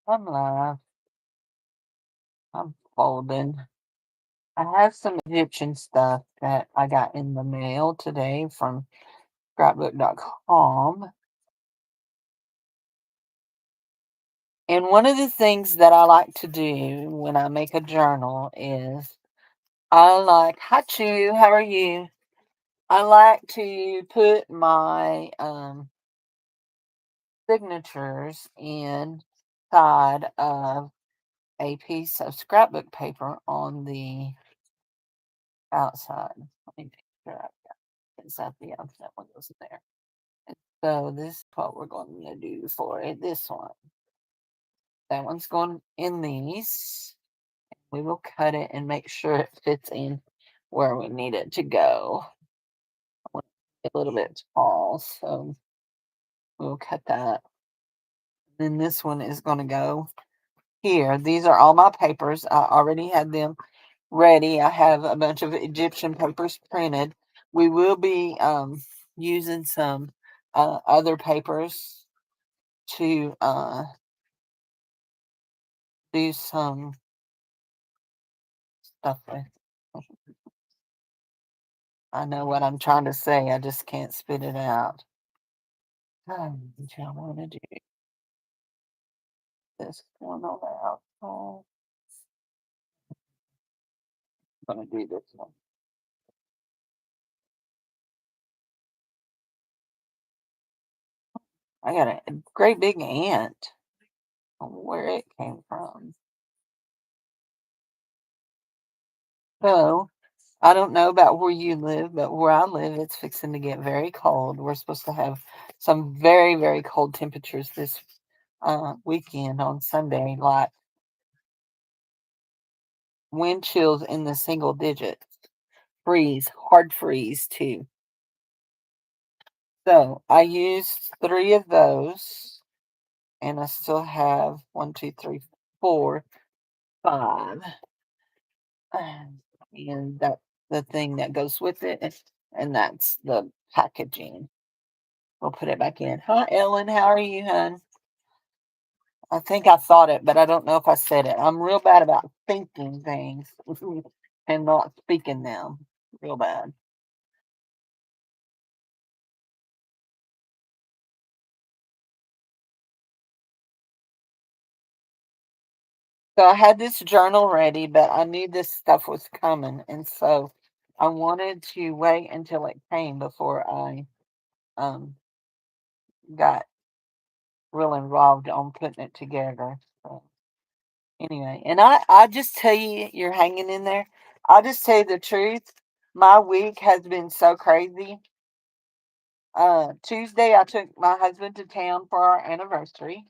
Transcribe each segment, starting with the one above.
I'm live. I'm folding. I have some Egyptian stuff that I got in the mail today from scrapbook.com. And one of the things that I like to do when I make a journal is hi Chu, how are you? I like to put my signatures inside of a piece of scrapbook paper on the outside. Let me make sure I got inside the outside one goes in there. So this is what we're going to do for it. This one. That one's going in these. We will cut it and make sure it fits in where we need it to go. I want it a little bit tall, so we'll cut that. Then this one is going to go here. These are all my papers. I already had them ready. I have a bunch of Egyptian papers printed. We will be using some other papers to do some stuff with. I know what I'm trying to say. I just can't spit it out. Which I want to do this one on the outside. I'm going to do this one. I got a great big ant. I don't know where it came from. So I don't know about where you live, but where I live, it's fixing to get very cold. We're supposed to have some very, very cold temperatures this weekend on Sunday, like wind chills in the single digits, freeze, hard freeze too. So I used 3 of those, and I still have 1, 2, 3, 4, 5, and that's the thing that goes with it, and that's the packaging. We'll put it back in. Hi, Ellen. How are you, hon? I think I thought it, but I don't know if I said it. I'm real bad about thinking things and not speaking them. Real bad. So I had this journal ready, but I knew this stuff was coming, and so I wanted to wait until it came before I um got real involved on putting it together. So anyway, and I just tell you, you're hanging in there. I'll just tell you the truth. My week has been so crazy. Tuesday, I took my husband to town for our anniversary.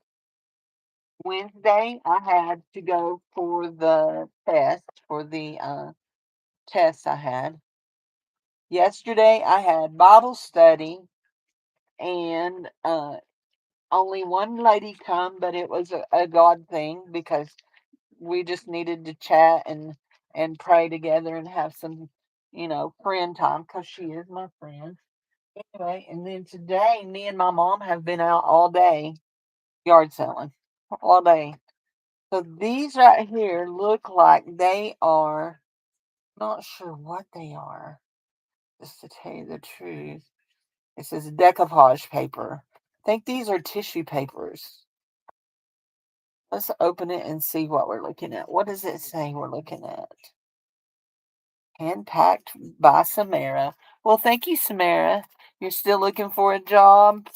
Wednesday, I had to go for the test for the tests I had. Yesterday, I had Bible study, and only one lady come, but it was a God thing because we just needed to chat and pray together and have some, friend time because she is my friend. Anyway, and then today, me and my mom have been out all day yard selling all day. So these right here look like they are not sure what they are. Just to tell you the truth, it says decoupage paper. I think these are tissue papers. Let's open it and see what we're looking at. What does it say we're looking at? Hand packed by Samara. Well, thank you, Samara. You're still looking for a job?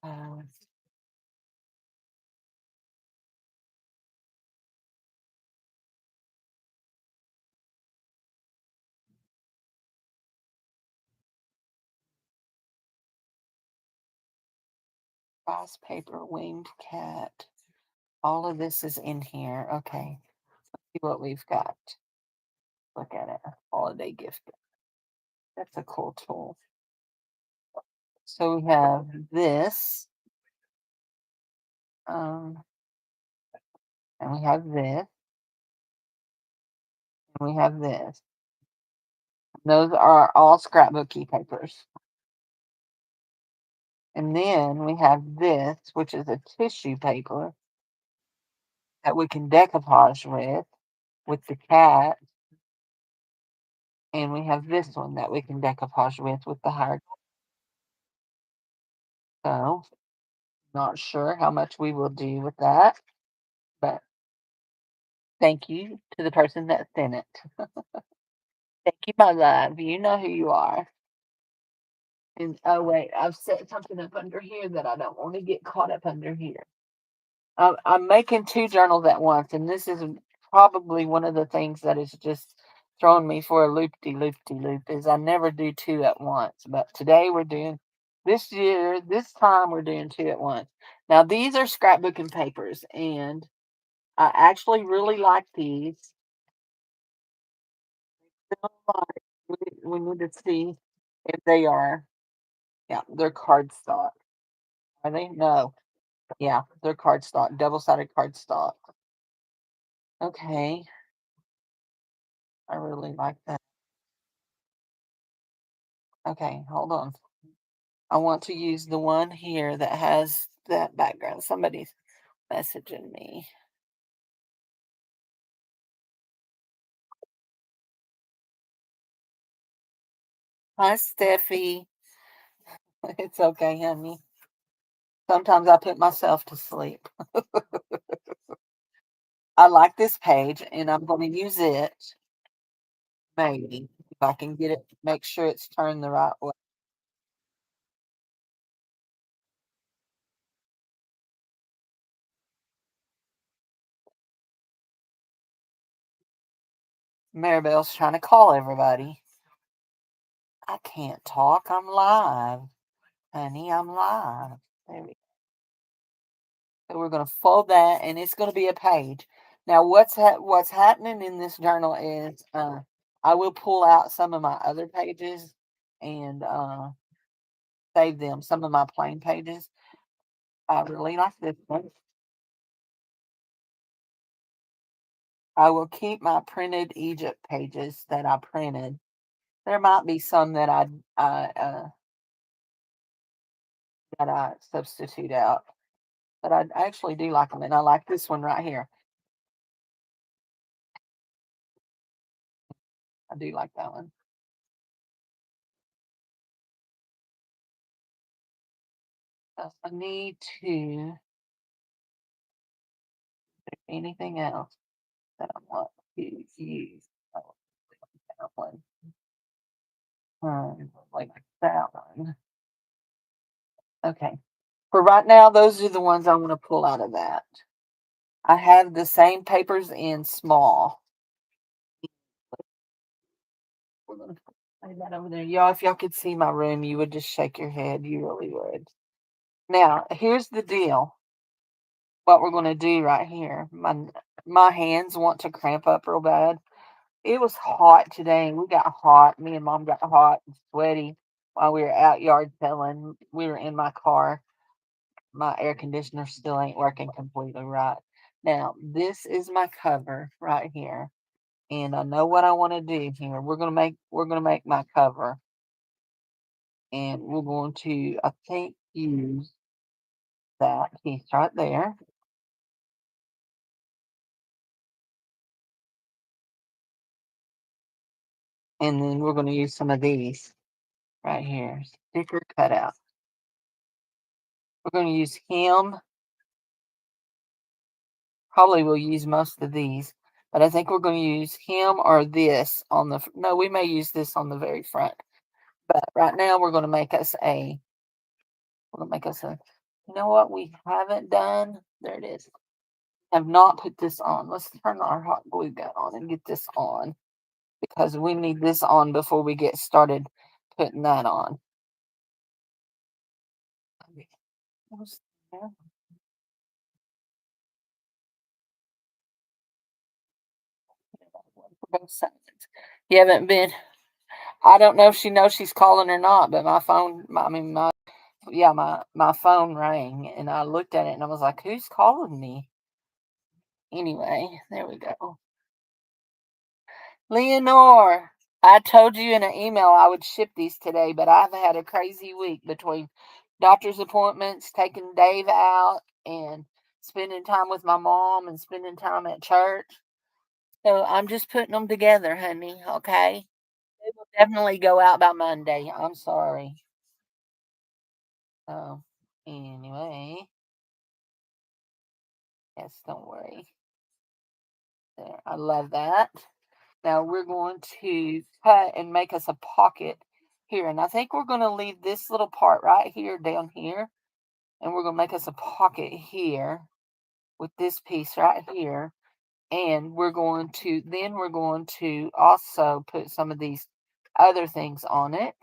Uh, Rice paper, winged cat. All of this is in here. Okay. See what we've got. Look at it. Holiday gift. That's a cool tool. So we have this. Um, and we have this. And we have this. Those are all scrapbooky papers. And then we have this, which is a tissue paper that we can decoupage with the cat. And we have this one that we can decoupage with the higher. So, not sure how much we will do with that, but thank you to the person that sent it. Thank you, my love. You know who you are. And oh wait, I've set something up under here that I don't want to get caught up under here. I'm making two journals at once, and this is probably one of the things that is just throwing me for a loop. Is I never do two at once, but today we're doing this time we're doing two at once. Now these are scrapbooking papers, and I actually really like these. We need to see if they are. Yeah, they're cardstock. Are they? No. Yeah, they're cardstock, double-sided cardstock. Okay, I really like that. Okay, hold on. I want to use the one here that has that background. Somebody's messaging me. Hi, Steffi. It's okay, honey. Sometimes I put myself to sleep. I like this page, and I'm going to use it. Maybe if I can get it, make sure it's turned the right way. Maribel's trying to call everybody. I can't talk. I'm live, honey. I'm live. There we go. So we're going to fold that, and it's going to be a page. Now, what's happening in this journal is I will pull out some of my other pages and save them. Some of my plain pages. I really like this one. I will keep my printed Egypt pages that I printed. There might be some that I substitute out, but I actually do like them, and I like this one right here. I do like that one. I need to anything else that I want to use. Oh, that one. Like that one. Okay. For right now, those are the ones I want to pull out of that. I have the same papers in small. We're gonna lay that over there. Y'all, if y'all could see my room, you would just shake your head. You really would. Now, here's the deal. What we're gonna do right here. My hands want to cramp up real bad. It was hot today. We got hot. Me and mom got hot and sweaty while we were out yard selling. We were in my car. My air conditioner still ain't working completely right. Now, this is my cover right here. And I know what I want to do here. We're gonna make my cover. And we're going to I think use that piece right there. And then we're gonna use some of these right here. Sticker cutout. We're gonna use him. Probably we'll use most of these, but I think we're going to use him or this on the. No, we may use this on the very front, but right now we're going to make us a. We're going to make us a. You know what we haven't done? There it is. Have not put this on. Let's turn our hot glue gun on and get this on because we need this on before we get started putting that on. You haven't been. I don't know if she knows she's calling or not, but my phone. I mean, my phone rang and I looked at it and I was like, who's calling me? Anyway, there we go. Leonore, I told you in an email I would ship these today, but I've had a crazy week between doctor's appointments, taking Dave out, and spending time with my mom and spending time at church. So I'm just putting them together, honey, okay? They will definitely go out by Monday. I'm sorry. So, anyway, yes, don't worry. There, I love that. Now we're going to cut and make us a pocket here. And I think we're going to leave this little part right here down here. And we're going to make us a pocket here with this piece right here. And we're going to also put some of these other things on it.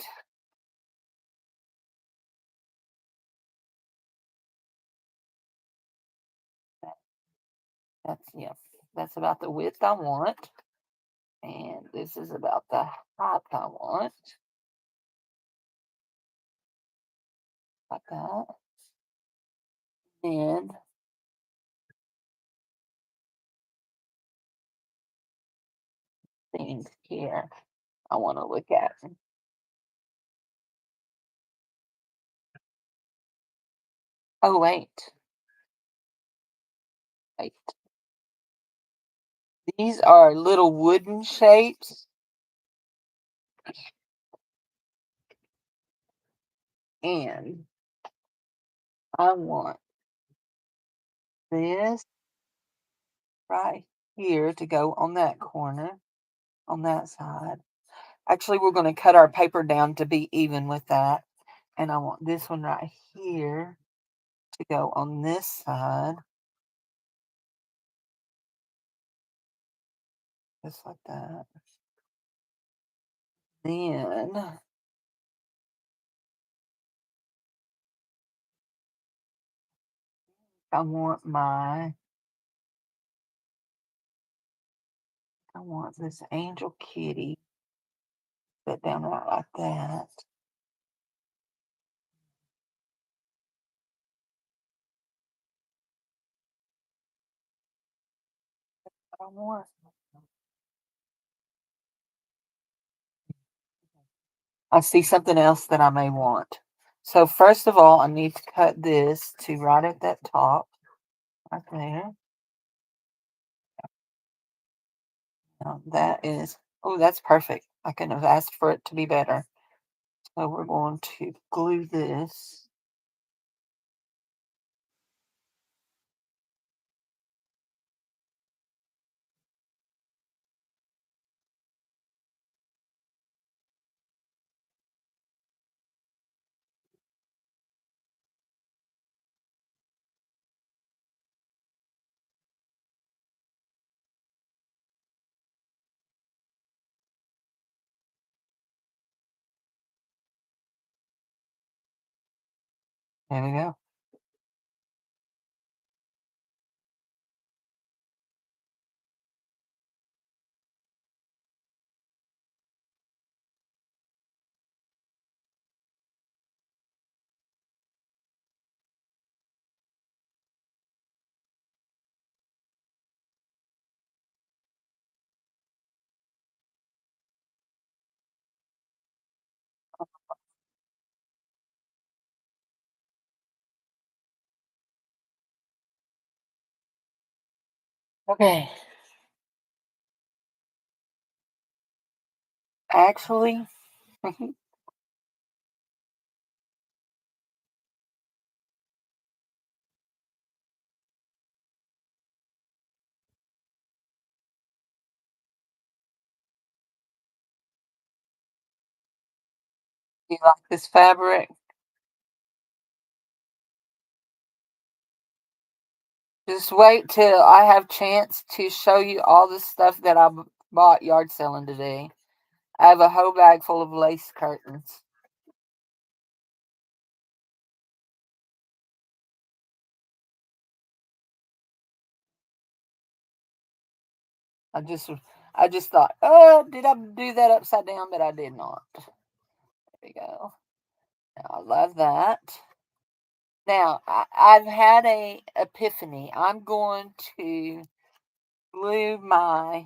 That's, yes, that's about the width I want. And this is about the height I want. Like that. And things here I want to look at. Oh, wait. These are little wooden shapes, and I want this right here to go on that corner, on that side. Actually, we're going to cut our paper down to be even with that. And I want this one right here to go on this side, just like that. Then I want my, I want this angel kitty set down right like that. I want. I see something else that I may want. So first of all, I need to cut this to right at that top, right there. Now that is, oh, that's perfect. I couldn't have asked for it to be better. So we're going to glue this. There we go. Okay. Actually, you like this fabric? Just wait till I have chance to show you all the stuff that I bought yard selling today. I have a whole bag full of lace curtains. I just I just thought, oh, did I do that upside down? But I did not. There we go. Now, I love that. Now I've had a epiphany. I'm going to glue my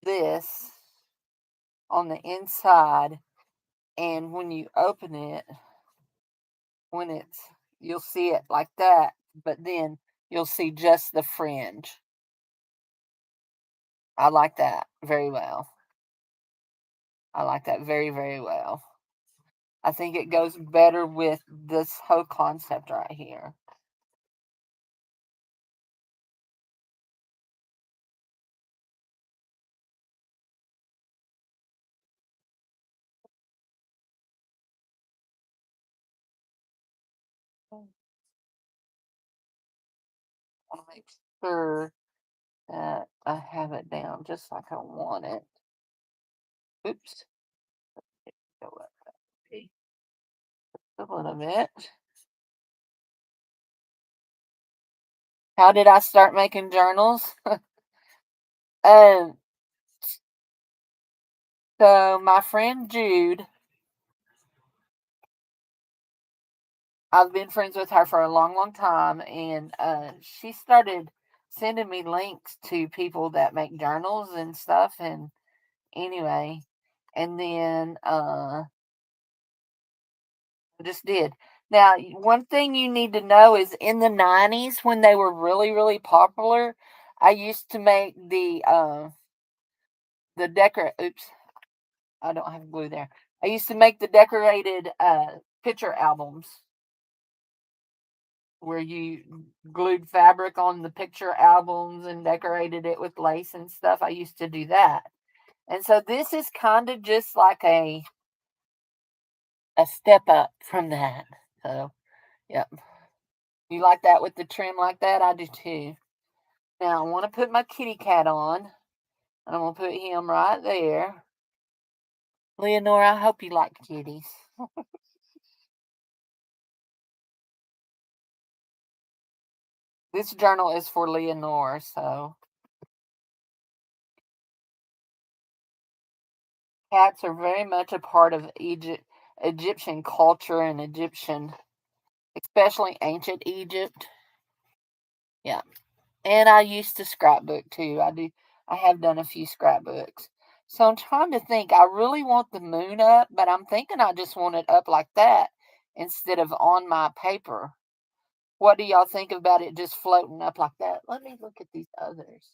this on the inside, and when you open it, when it's you'll see it like that, but then you'll see just the fringe. I like that very well. I like that very, very well. I think it goes better with this whole concept right here. I'll make sure that I have it down just like I want it. Oops. Go up a little bit. How did I start making journals? um, so my friend Jude, I've been friends with her for a long, long time, and she started sending me links to people that make journals and stuff. And anyway, and then I just did. Now, one thing you need to know is in the 90s when they were really, really popular, I used to make the decor oops, I don't have glue there. I used to make the decorated picture albums where you glued fabric on the picture albums and decorated it with lace and stuff. I used to do that. And so this is kind of just like a step up from that. So, yeah. You like that with the trim like that? I do too. Now, I want to put my kitty cat on. And I'm going to put him right there. Leonora, I hope you like kitties. This journal is for Leonore, so cats are very much a part of Egyptian culture and especially ancient Egypt. Yeah. And I used to scrapbook too. I have done a few scrapbooks. So I'm trying to think. I really want the moon up, but I'm thinking I just want it up like that instead of on my paper. What do y'all think about it just floating up like that? Let me look at these others.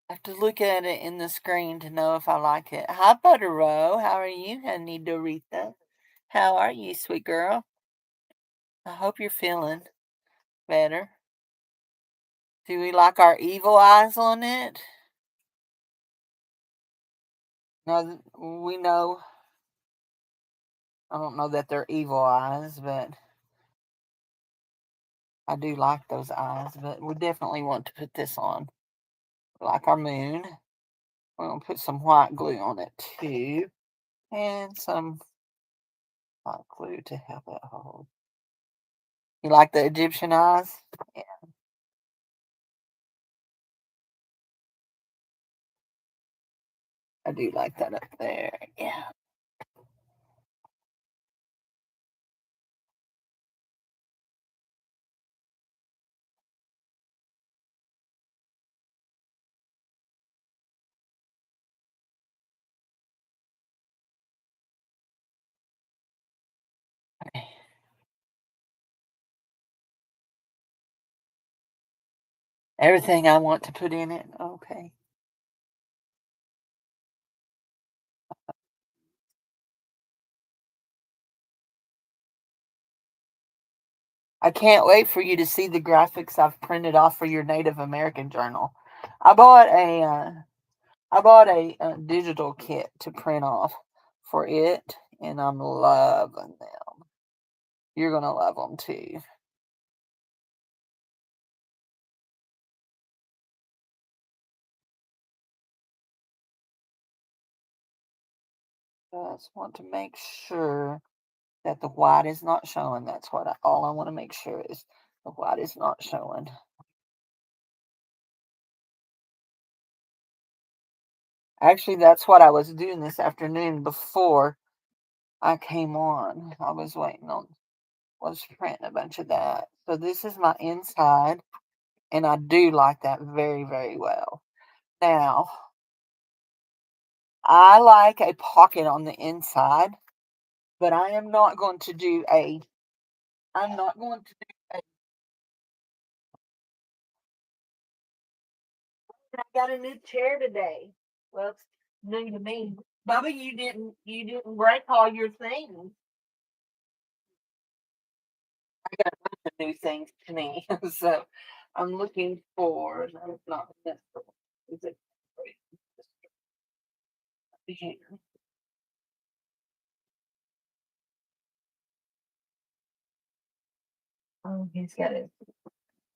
I have to look at it in the screen to know if I like it. Hi, Butterow. How are you, honey Dorita? How are you, sweet girl? I hope you're feeling better. Do we like our evil eyes on it? No, we know. I don't know that they're evil eyes, but I do like those eyes. But we definitely want to put this on. Like our moon. We're going to put some white glue on it too. And some hot glue to help it hold. You like the Egyptian eyes? Yeah, I do like that up there. Yeah. Everything I want to put in it. Okay. I can't wait for you to see the graphics I've printed off for your Native American journal. I bought a digital kit to print off for it, and I'm loving them. You're gonna love them too. Just want to make sure that the white is not showing. That's all I want to make sure is the white is not showing. Actually, that's what I was doing this afternoon before I came on. I was printing a bunch of that. So this is my inside, and I do like that very, very well. Now, I like a pocket on the inside, but I'm not going to do a, I got a new chair today. Well, it's new to me. Bubba, you didn't break all your things. I got a bunch of new things to me. So I'm looking for, no, it's not this one. Is it here? Oh, he's got his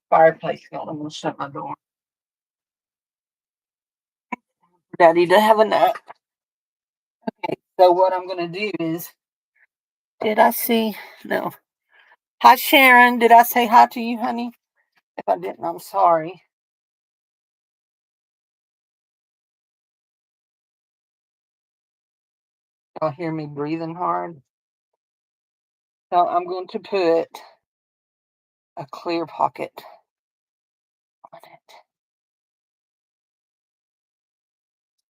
fireplace going. I'm gonna shut my door. Daddy to have a nap. Okay, so what I'm gonna do is, did I see? No. Hi, Sharon. Did I say hi to you, honey? If I didn't, I'm sorry. Y'all hear me breathing hard? So I'm going to put a clear pocket on it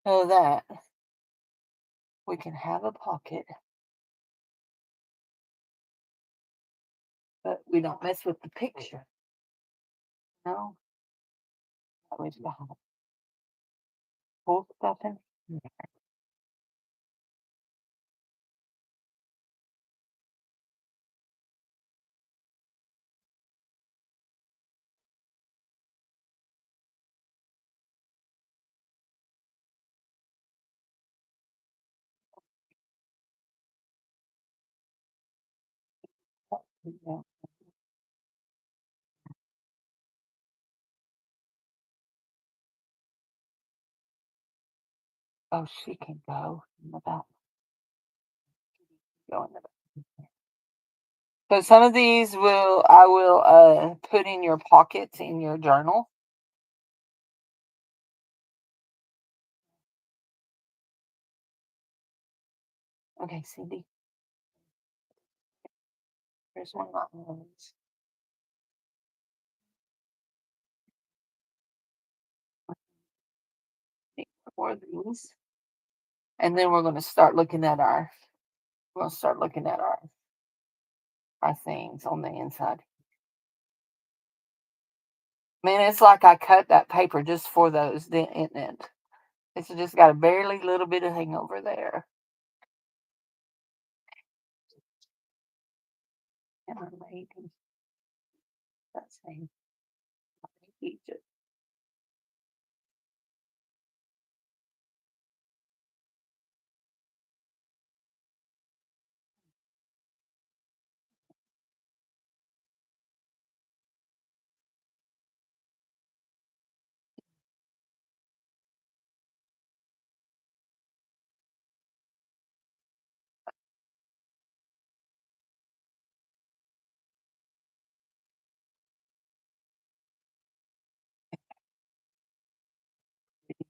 so that we can have a pocket, but we don't mess with the picture. No, that was behind. Pull stuff in. Yeah. Oh, she can go in the back. Go in the back. So some of these I will put in your pockets in your journal. Okay, Cindy. Here's one of my ones. Four of these. And then we're gonna start looking at our things on the inside. Man, it's like I cut that paper just for those, isn't it? It's just got a barely little bit of hangover there. And I'm making that same Egypt.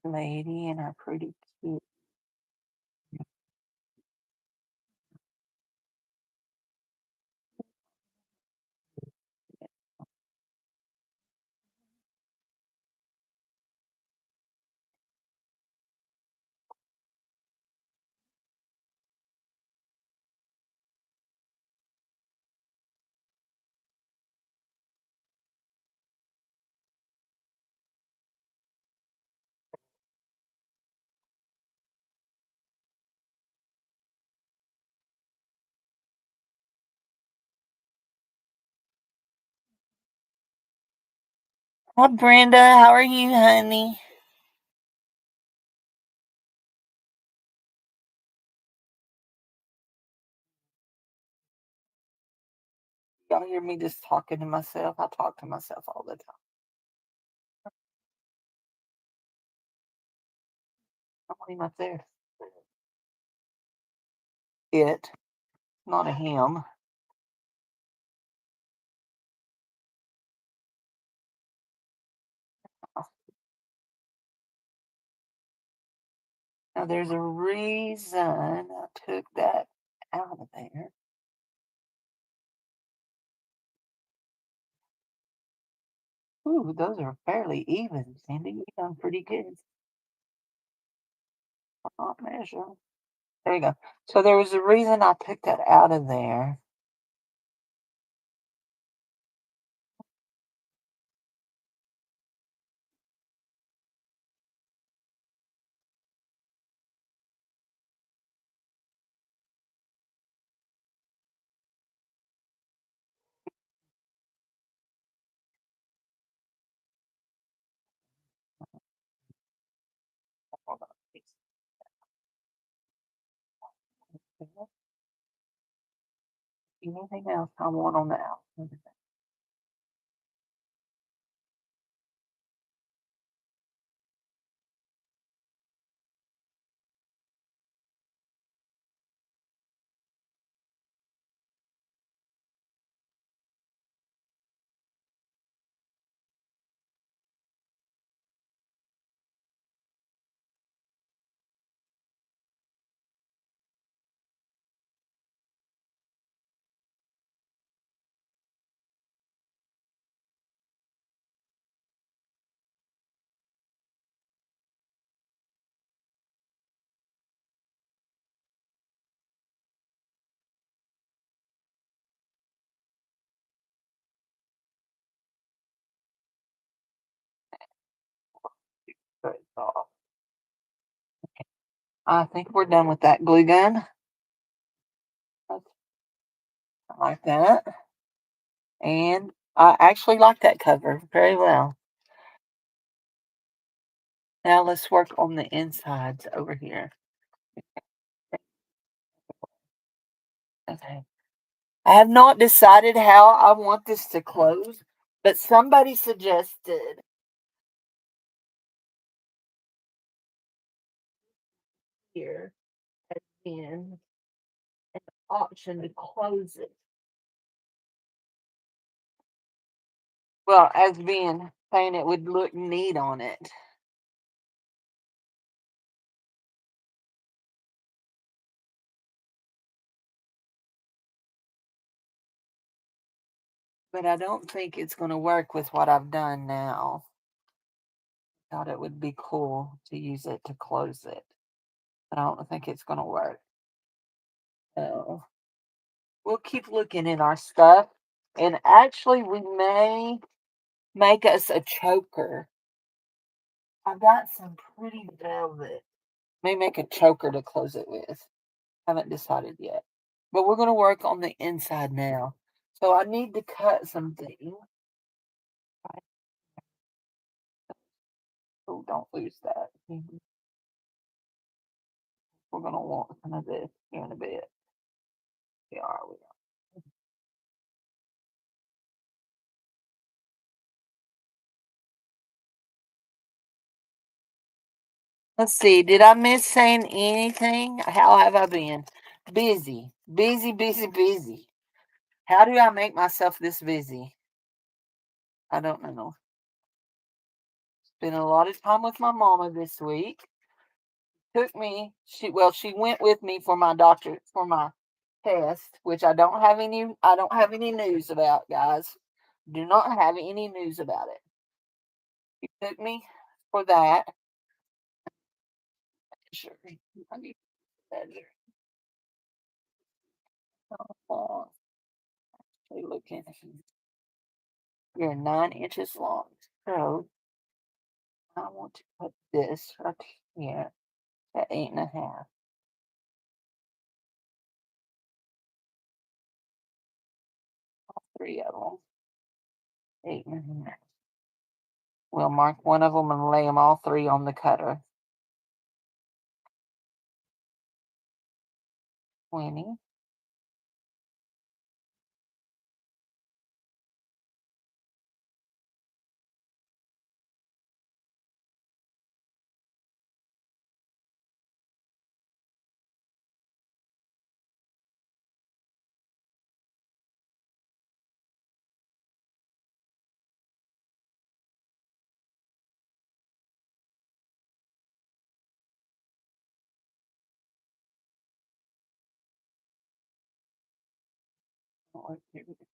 Lady and our pretty cute. Hi, Brenda. How are you, honey? Y'all hear me just talking to myself? I talk to myself all the time. I'm him up there. It, not a him. Now, there's a reason I took that out of there. Ooh, those are fairly even, Cindy. You done pretty good. Not measure. There you go. So there was a reason I took that out of there. Hold on. Anything else I want on the outside? Cut it off. I think we're done with that glue gun. I like that. And I actually like that cover very well. Now let's work on the insides over here. Okay. I have not decided how I want this to close, but somebody suggested here has been an option to close it. Well, as being saying it would look neat on it. But I don't think it's going to work with what I've done now. Thought it would be cool to use it to close it. But I don't think it's going to work. So we'll keep looking in our stuff. And actually, we may make us a choker. I got some pretty velvet. May make a choker to close it with. Haven't decided yet. But we're going to work on the inside now. So I need to cut something. Oh, don't lose that. We're going to want some of this here in a bit. We are. Let's see. Did I miss saying anything? How have I been? Busy. Busy, busy, busy. How do I make myself this busy? I don't know. Spent a lot of time with my mama this week. Took me, she went with me for my doctor, for my test, which I don't have any news about, guys. Do not have any news about it. She took me for that. Sure. I need to measure. Oh, looking. You're 9 inches long. So I want to put this right here at 8.5. Three of them. 8.5. We'll mark one of them and lay them all three on the cutter. 20. Oh, here we go.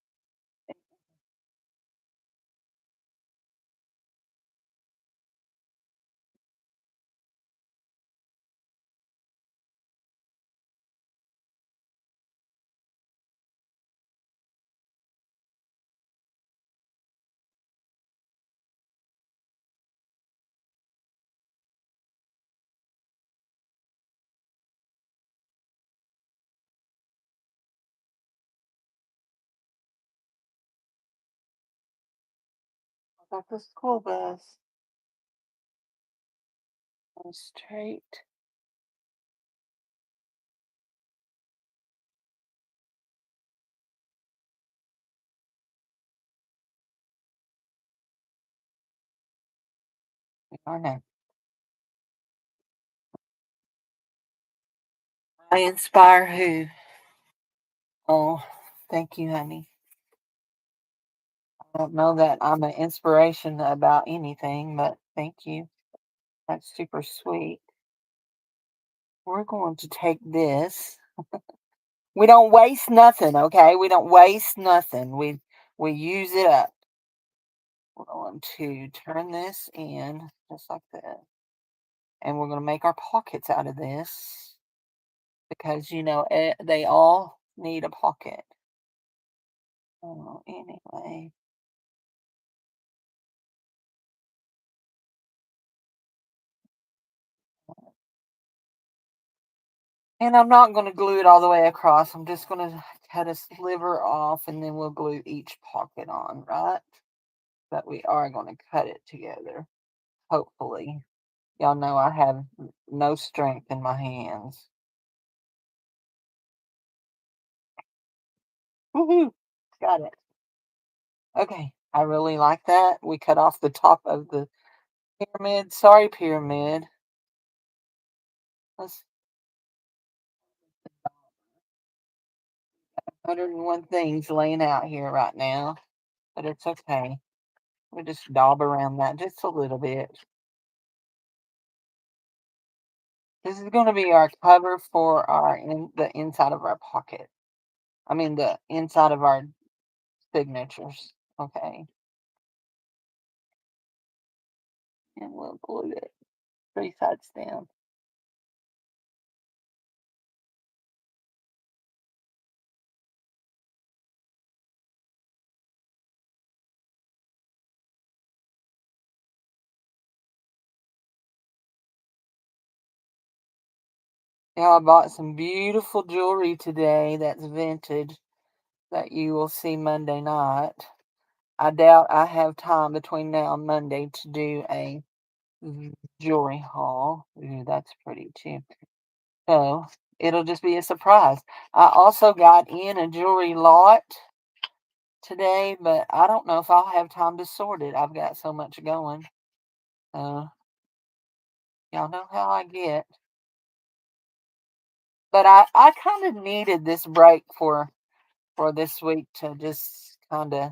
Got the school bus. Go straight. We are now. I inspire who? Oh, thank you, honey. I don't know that I'm an inspiration about anything, but thank you. That's super sweet. We're going to take this. We don't waste nothing, okay? We don't waste nothing. We use it up. We're going to turn this in just like that. And we're going to make our pockets out of this because, they all need a pocket. Oh, anyway. And I'm not going to glue it all the way across. I'm just going to cut a sliver off and then we'll glue each pocket on, right? But we are going to cut it together, hopefully. Y'all know I have no strength in my hands. Woohoo! Got it. Okay, I really like that. We cut off the top of the pyramid. Sorry, pyramid. Let's 101 things laying out here right now, but it's okay. We just daub around that just a little bit. This is going to be our cover for the inside of our pocket. I mean the inside of our signatures. Okay, and we'll glue it 3 sides down. Now I bought some beautiful jewelry today that's vintage that you will see Monday night. I doubt I have time between now and Monday to do a jewelry haul. Ooh, that's pretty too. So it'll just be a surprise. I also got in a jewelry lot today, but I don't know if I'll have time to sort it. I've got so much going. Uh, y'all know how I get. But I kind of needed this break for this week to just kind of,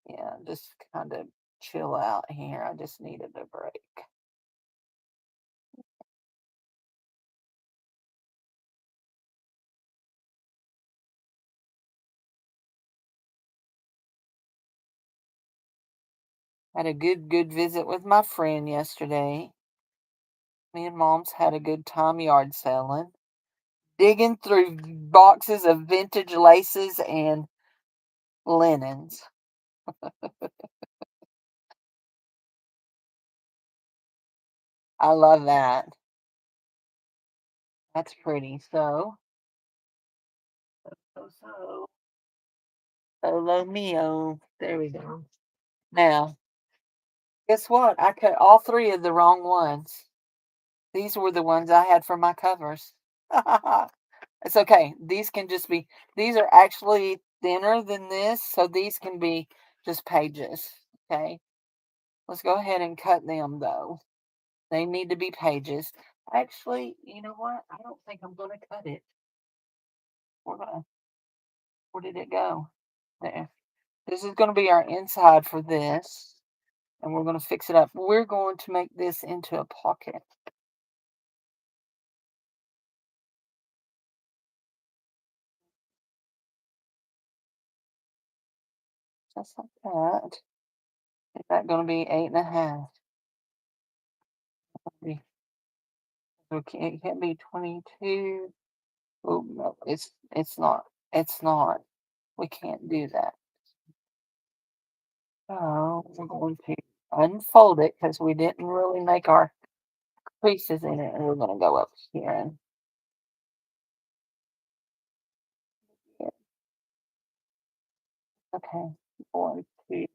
yeah, just kind of chill out here. I just needed a break. Had a good visit with my friend yesterday. Me and Mom's had a good time yard selling, digging through boxes of vintage laces and linens. I love that. That's pretty. So, solo mio. There we go. Now, guess what? I cut all three of the wrong ones. These were the ones I had for my covers. It's okay. These are actually thinner than this, so these can be just pages. Okay. Let's go ahead and cut them though. They need to be pages. Actually, you know what? I don't think I'm going to cut it. We're gonna, where did it go? There. This is going to be our inside for this, and we're going to fix it up. We're going to make this into a pocket. just like that. Is that gonna be 8.5? Be Okay, it can't be 22. Oh, no, it's not. It's not. We can't do that. So we're going to unfold it because we didn't really make our creases in it, and we're gonna go up here and here. Okay, going to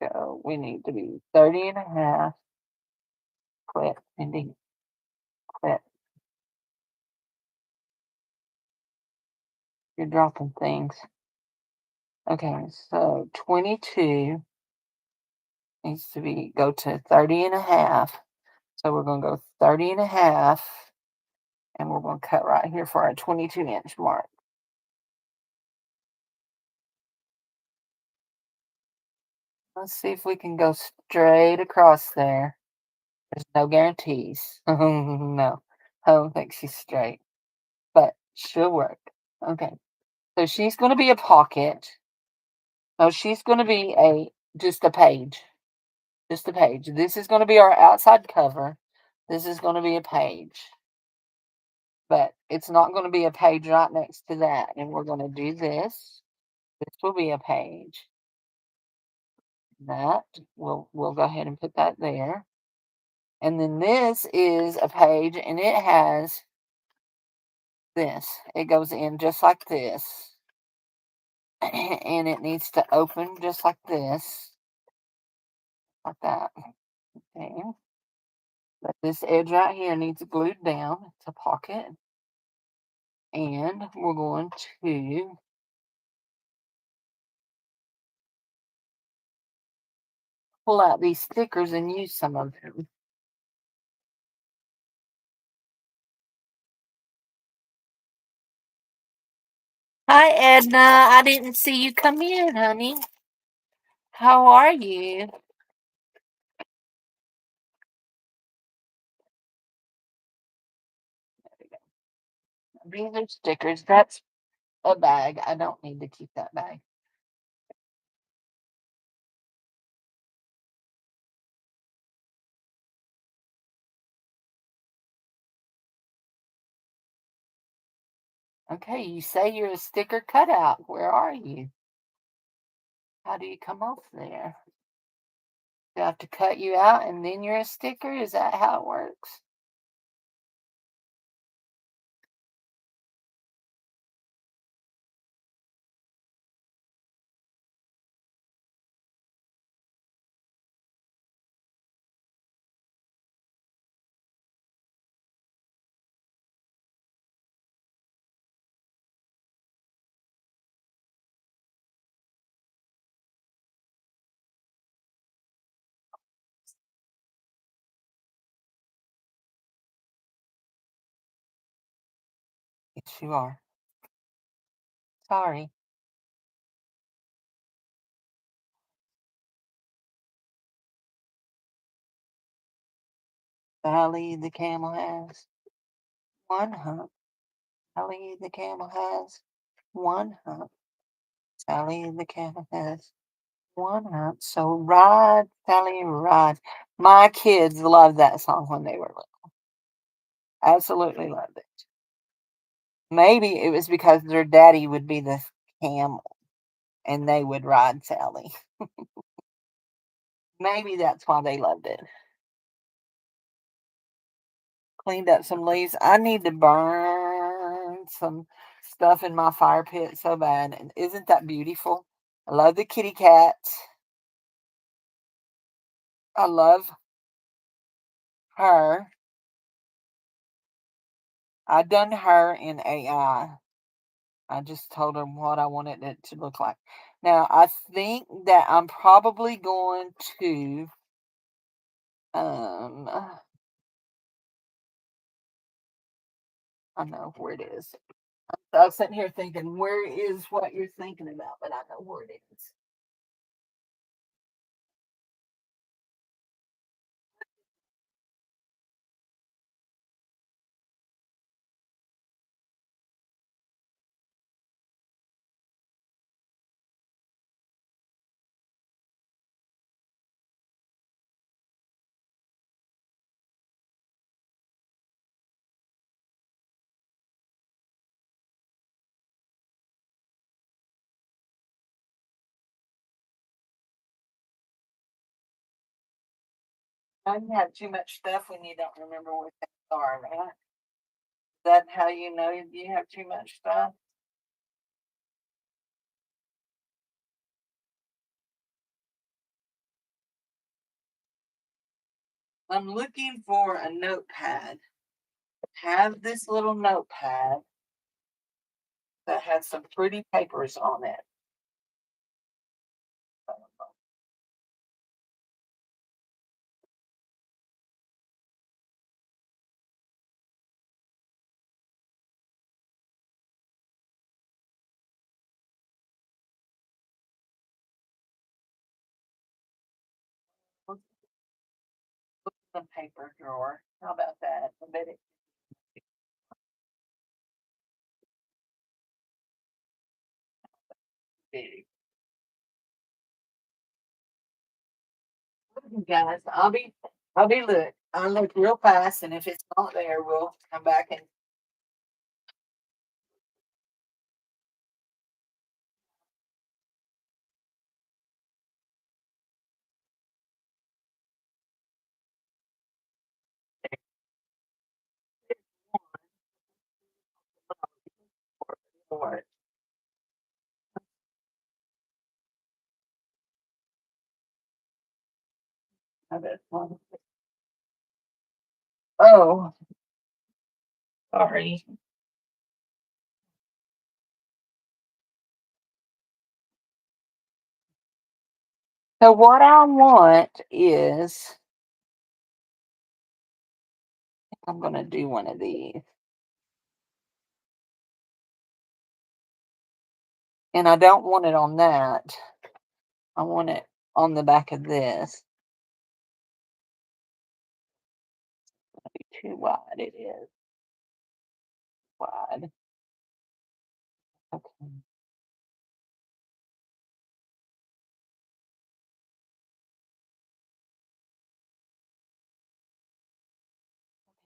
go. We need to be 30.5. Quit, Cindy. Quit. You're dropping things. Okay, so 22 needs to be go to 30.5. So we're gonna go 30.5, and we're gonna cut right here for our 22-inch mark. Let's see if we can go straight across there. There's no guarantees. No, I don't think she's straight, but she'll work. Okay, so she's gonna be a pocket. No, she's gonna be just a page. Just a page. This is gonna be our outside cover. This is gonna be a page. But it's not gonna be a page right next to that. And we're gonna do this. This will be a page. That we'll go ahead and put that there. And then this is a page and it has this. It goes in just like this. And it needs to open just like this. Like that. Okay. But this edge right here needs glued down. It's a pocket. And we're going to pull out these stickers and use some of them. Hi, Edna. I didn't see you come in, honey. How are you? These are stickers. That's a bag. I don't need to keep that bag. Okay, you say you're a sticker cutout. Where are you? How do you come off there? Do I have to cut you out and then you're a sticker? Is that how it works? Yes, you are. Sorry. Sally the camel has one hump. Sally the camel has one hump. Sally the camel has one hump. So ride, Sally, ride. My kids loved that song when they were little. Absolutely loved it. Maybe it was because their daddy would be the camel and they would ride Sally. Maybe that's why they loved it. Cleaned up some leaves. I need to burn some stuff in my fire pit so bad. And isn't that beautiful? I love the kitty cats. I love her. I done her in AI. I just told her what I wanted it to look like. Now, I think that I'm probably going to um I know where it is. I was sitting here thinking, where is what you're thinking about? But I know where it is. You have too much stuff when you don't remember what things are, right? Is that how you know you have too much stuff? I'm looking for a notepad. Have this little notepad that has some pretty papers on it. What's the paper drawer? How about that? I bet it's big. Okay, guys, I'll look real fast, and if it's not there, we'll come back and for it. I bet one. Oh, sorry. So what I want is I'm gonna do one of these. And I don't want it on that. I want it on the back of this. Too wide it is. Wide. Okay.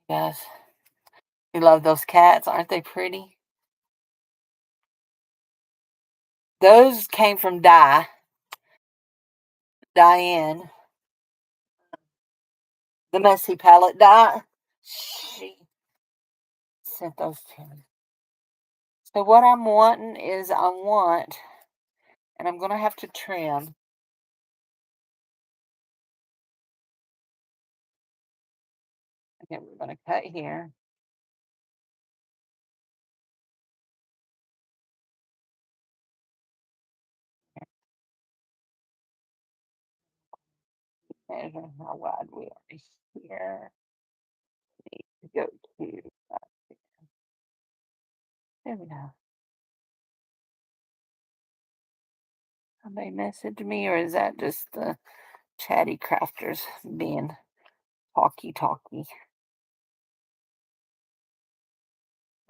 Yes. You love those cats, aren't they pretty? Those came from Diane, the messy palette dye. She sent those to me. So what I'm wanting is and I'm gonna have to trim. Okay, we're gonna cut here. Measure how wide we are here. Need to go to there we go. Somebody messaged me, or is that just the chatty crafters being talky?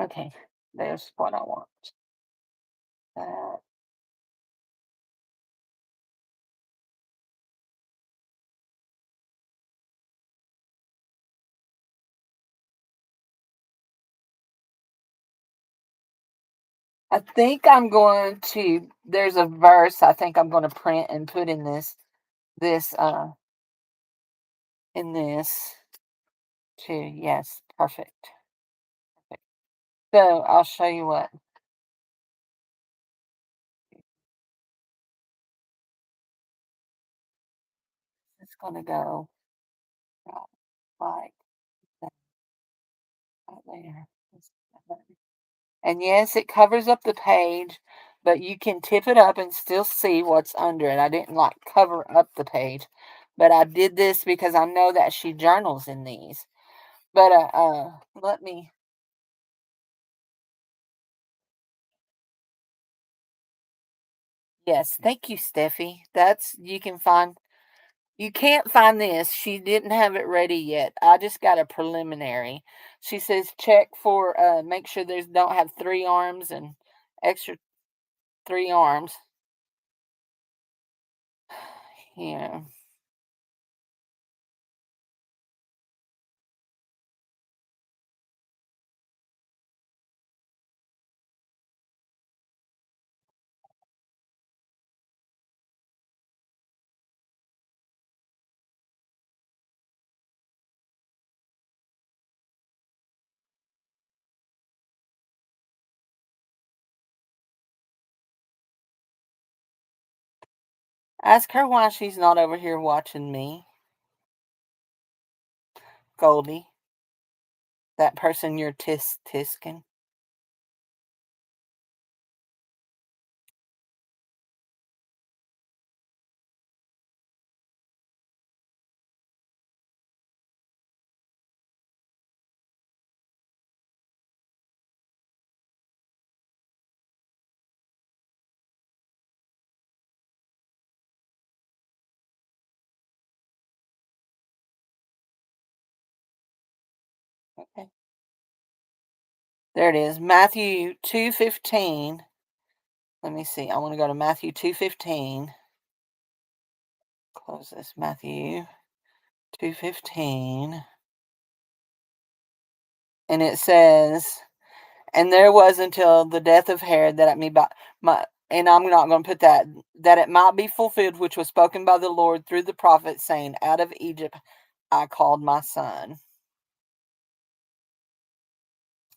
Okay, there's what I want. Uh, I think I'm going to. There's a verse I think I'm going to print and put in this in this too. Yes, perfect. Perfect. So I'll show you what it's going to go right, like that right there. And yes, it covers up the page, but you can tip it up and still see what's under it. I didn't like cover up the page, but I did this because I know that she journals in these. But let me. Yes, thank you, Steffi. That's you can find. You can't find this. She didn't have it ready yet. I just got a preliminary. She says check for make sure there's don't have three arms and extra three arms. Yeah. Ask her why she's not over here watching me, Goldie. That person you're tisking. Okay. There it is. Matthew 2:15. Let me see. I want to go to Matthew 2:15. Close this. Matthew 2:15. And it says, and there was until the death of Herod that at me by my, and I'm not going to put that it might be fulfilled which was spoken by the Lord through the prophet, saying, out of Egypt I called my son.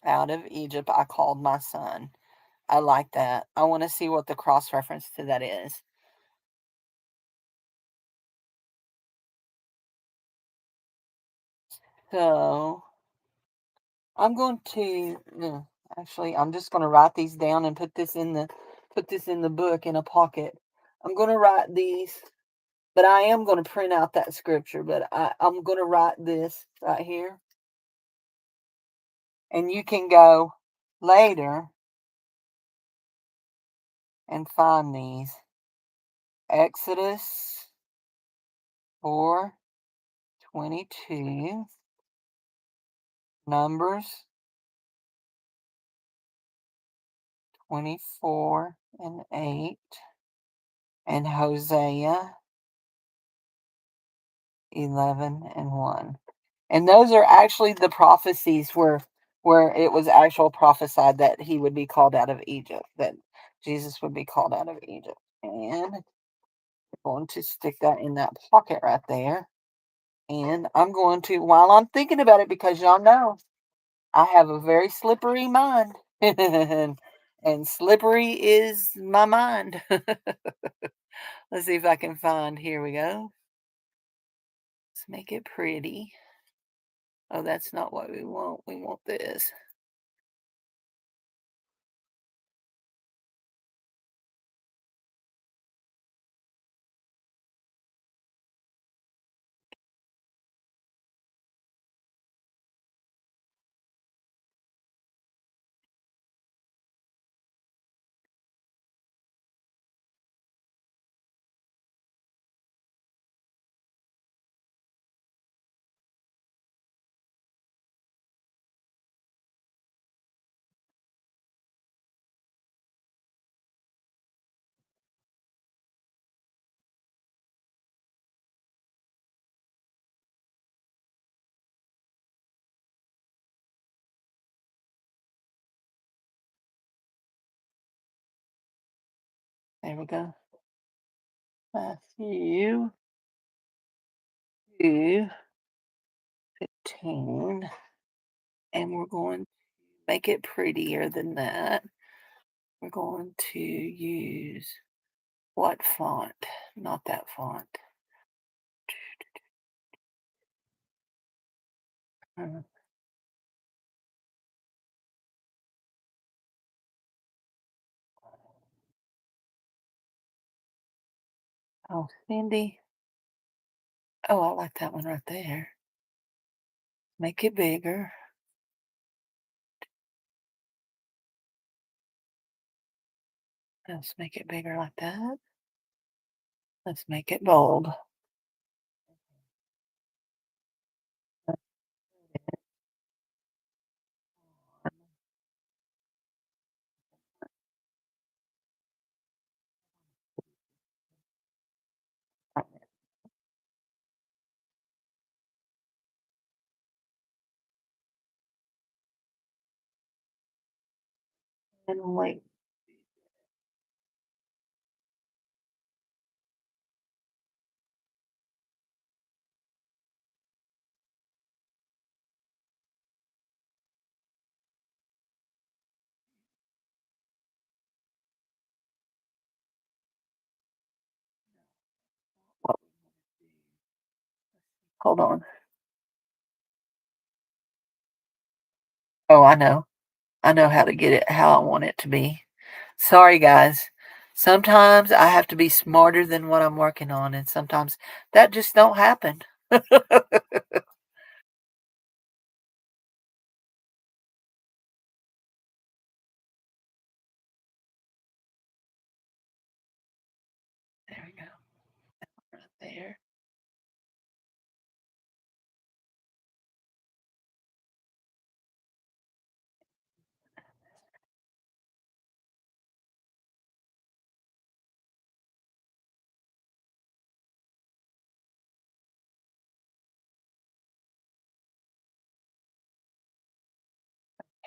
Out of Egypt I called my son. I like that. I want to see what the cross reference to that is. So I'm going to actually I'm just going to write these down and put this in the book in a pocket. I'm going to write these, but I am going to print out that scripture. But I'm going to write this right here, and you can go later and find these. Exodus 4:22, Numbers 24:8, and Hosea 11:1. And those are actually the prophecies where it was actual prophesied that he would be called out of Egypt, that Jesus would be called out of Egypt. And I'm going to stick that in that pocket right there. And I'm going to, while I'm thinking about it, because y'all know I have a very slippery mind. And slippery is my mind. Let's see if I can find, here we go. Let's make it pretty. Oh, that's not what we want. We want this. There we go. Matthew 2:15. And we're going to make it prettier than that. We're going to use what font? Not that font. Uh, Oh, Cindy. Oh, I like that one right there. Make it bigger. Let's make it bigger like that. Let's make it bold. And wait. Hold on. Oh, I know. I know how to get it how I want it to be. Sorry, guys. Sometimes I have to be smarter than what I'm working on, and sometimes that just don't happen. There we go. Right there.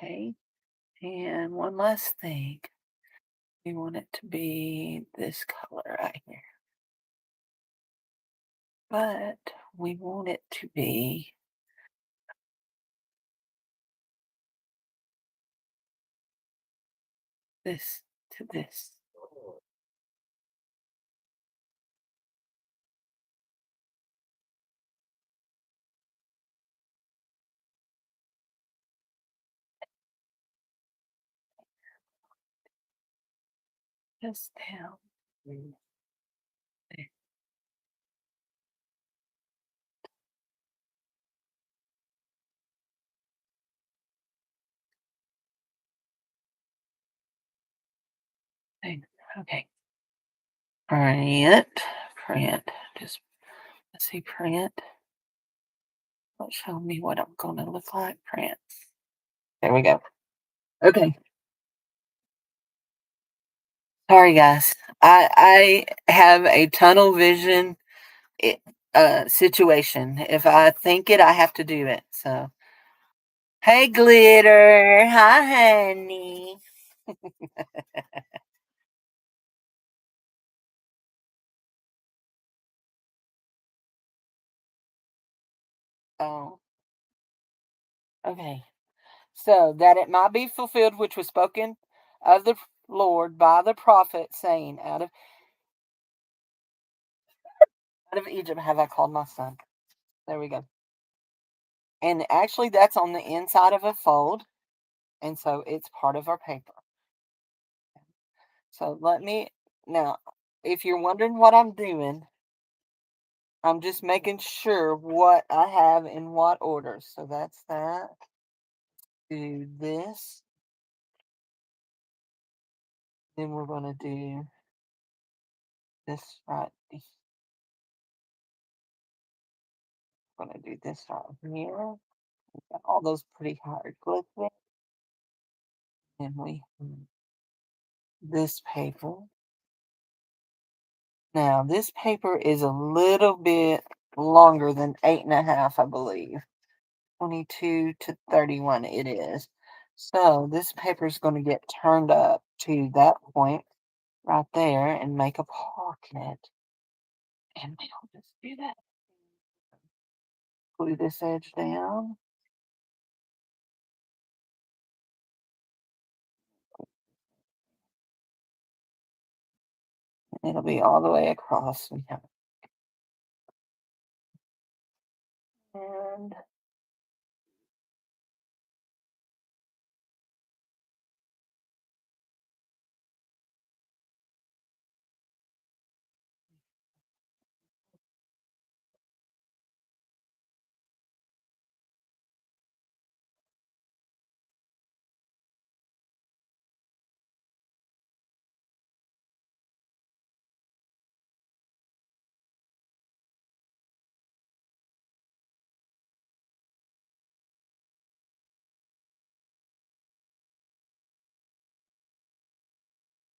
Okay. And one last thing. We want it to be this color right here. But we want it to be this to this. Just down. There. There. Okay. Print. Print. Just let's see, print. It'll show me what I'm gonna look like. Print. There we go. Okay. Sorry guys. I have a tunnel vision situation. If I think it, I have to do it. So hey glitter. Hi honey. Oh, okay. So that it might be fulfilled which was spoken of the Lord by the prophet, saying, out of Egypt have I called my son. There we go. And actually that's on the inside of a fold. And so it's part of our paper. So let me now, if you're wondering what I'm doing, I'm just making sure what I have in what order. So that's that. Do this. Then we're going to do this right. We're going to do this right here. Got all those pretty hieroglyphics. And we this paper. Now this paper is a little bit longer than 8.5, I believe. 22 to 31 it is. So this paper is going to get turned up to that point right there and make a pocket. And we'll just do that. Glue this edge down. And it'll be all the way across. And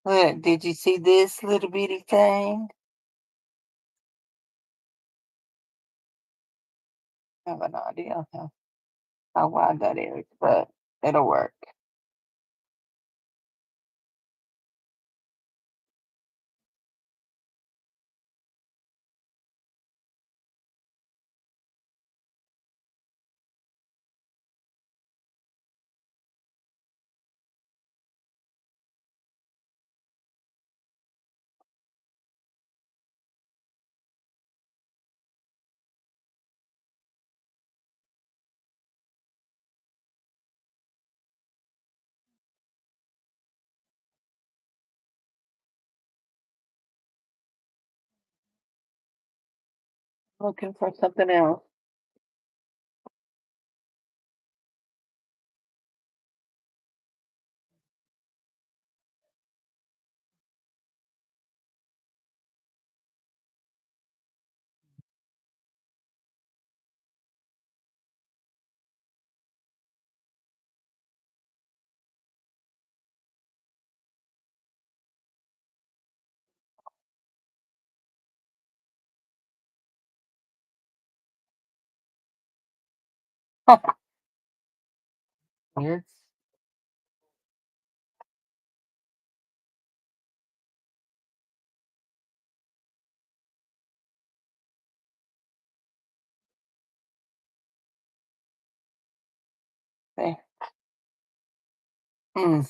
look, did you see this little bitty thing? I have an idea how wide that is, but it'll work. Looking for something else. Yes. Okay. Mm.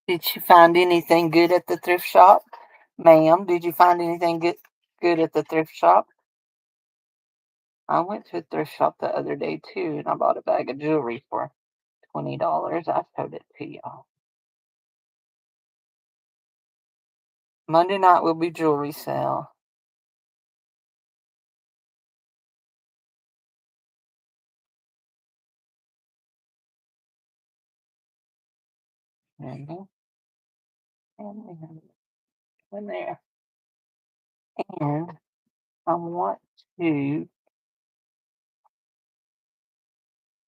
Did you find anything good at the thrift shop? Ma'am, did you find anything good at the thrift shop? I went to a thrift shop the other day too, and I bought a bag of jewelry for $20. I showed it to y'all. Monday night will be jewelry sale. Mhm. And we have one there. And I want to,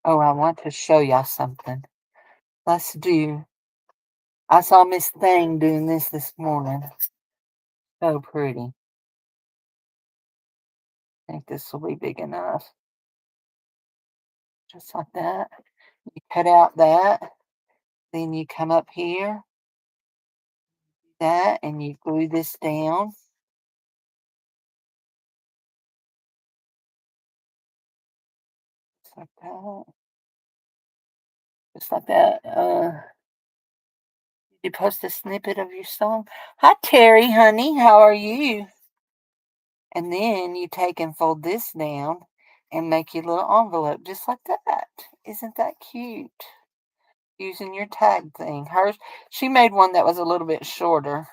I want to show y'all something. Let's do, I saw Miss Thing doing this morning. So pretty. I think this will be big enough. Just like that. You cut out that. Then you come up here, that, and you glue this down. Just like that. Just like that. You post a snippet of your song. Hi, Terry, honey. How are you? And then you take and fold this down and make your little envelope just like that. Isn't that cute? Using your tag thing. Hers, she made one that was a little bit shorter.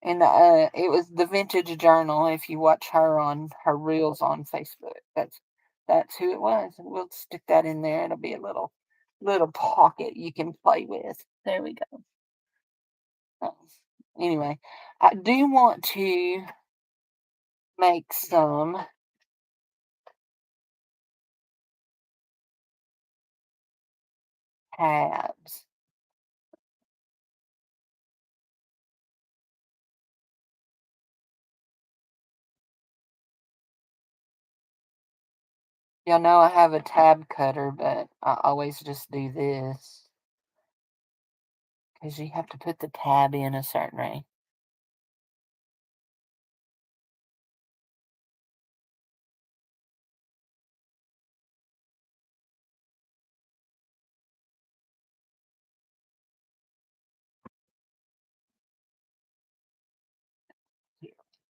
And it was the Vintage Journal. If you watch her on her reels on Facebook, that's who it was. And we'll stick that in there. It'll be a little pocket you can play with. There we go. Oh, anyway, I do want to make some tabs. Y'all know I have a tab cutter, but I always just do this because you have to put the tab in a certain way.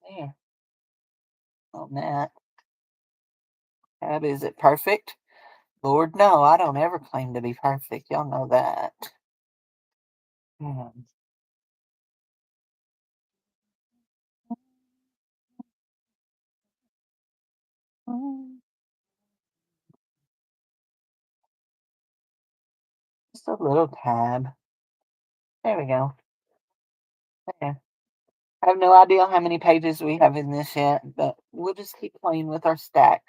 There, on that. Tab, is it perfect? Lord, no, I don't ever claim to be perfect. Y'all know that. Hmm. Just a little tab. There we go. There. I have no idea how many pages we have in this yet, but we'll just keep playing with our stack.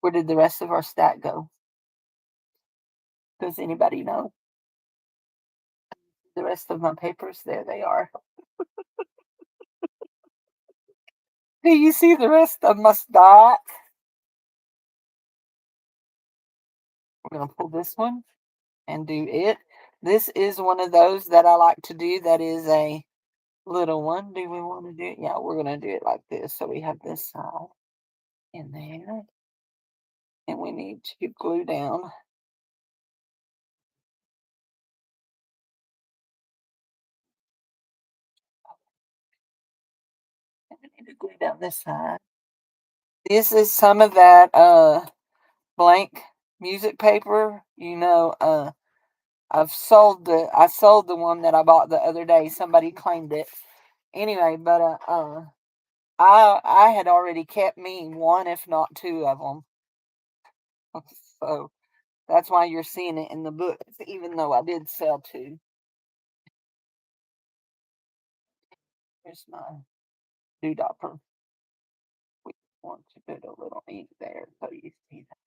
Where did the rest of our stack go? Does anybody know? The rest of my papers, there they are. Do you see the rest of my stack? We're going to pull this one and do it. This is one of those that I like to do that is a little one. Do we want to do it? Yeah, we're going to do it like this. So we have this side in there. And we need to glue down. And we need to glue down this side. This is some of that blank music paper, I sold the one that I bought the other day. Somebody claimed it. Anyway, but I had already kept me one, if not two of them. So that's why you're seeing it in the books, even though I did sell two. Here's my doodopper. We want to put a little ink there so you see that.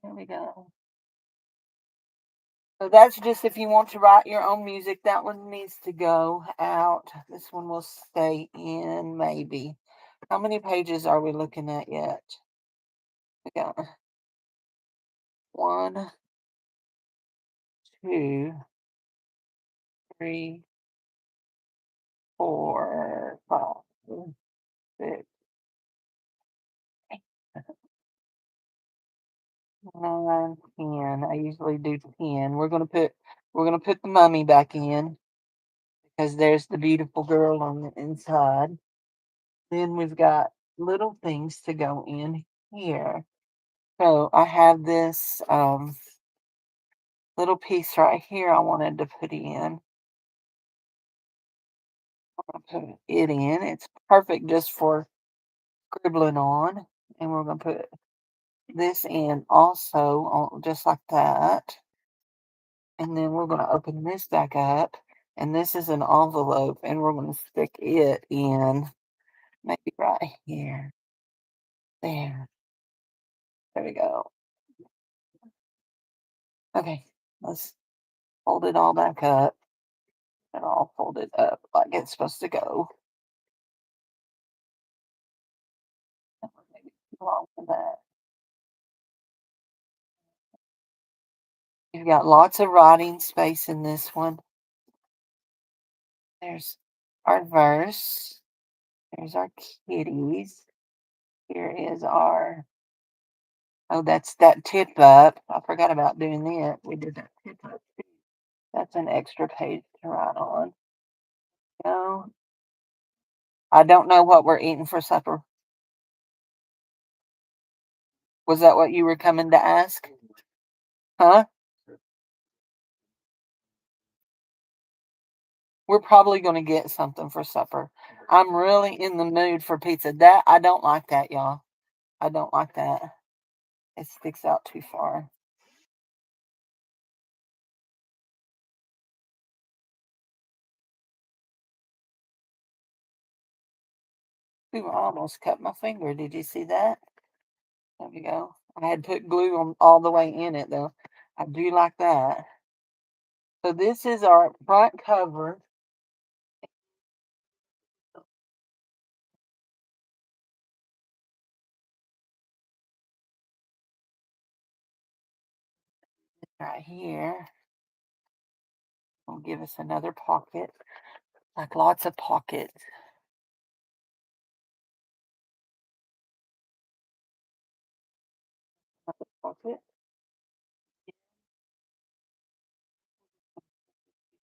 There we go. So that's just if you want to write your own music. That one needs to go out. This one will stay in, maybe. How many pages are we looking at yet? We got 1, 2, 3, 4, 5, 6, 9, 10. I usually do 10. We're gonna put the mummy back in because there's the beautiful girl on the inside. Then we've got little things to go in here. So I have this little piece right here I wanted to put in. I'm gonna put it in. It's perfect just for scribbling on. And we're gonna put this in also, just like that. And then we're gonna open this back up. And this is an envelope, and we're gonna stick it in maybe right here. There. There we go. Okay, let's fold it all back up. And all fold it up like it's supposed to go. Maybe too long for that. You've got lots of writing space in this one. There's our verse. There's our kitties. Here is our, oh, that's that tip up. I forgot about doing that. We did that tip up too. That's an extra page to write on. No, I don't know what we're eating for supper. Was that what you were coming to ask? Huh? We're probably going to get something for supper. I'm really in the mood for pizza. That I don't like that, y'all. I don't like that. It sticks out too far. Ooh, I almost cut my finger. Did you see that? There we go. I had put glue on all the way in it though. I do like that. So this is our front cover. Right here. Will give us another pocket. Like lots of pockets. Another pocket.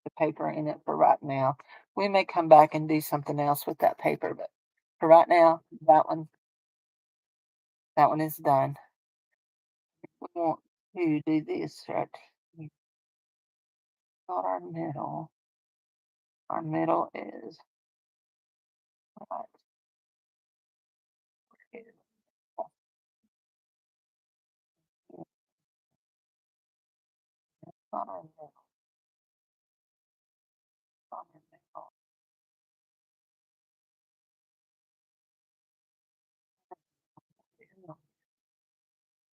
The paper in it for right now. We may come back and do something else with that paper, but for right now, that one is done. We want to do this right here. Not our middle. Our middle is right here. Not our middle. Not our middle.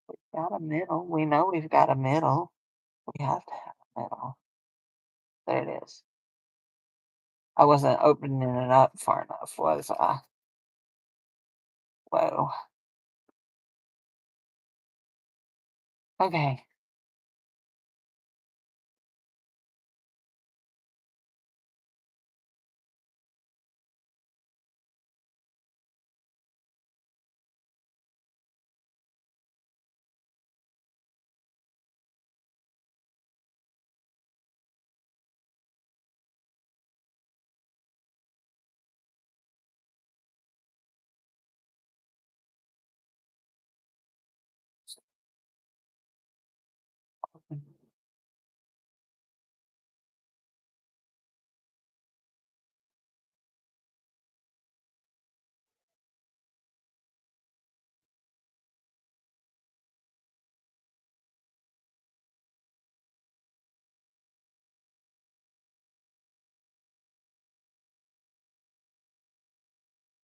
We've got a middle. We know we've got a middle. We have to have a middle. There it is. I wasn't opening it up far enough, was I? Whoa. Okay.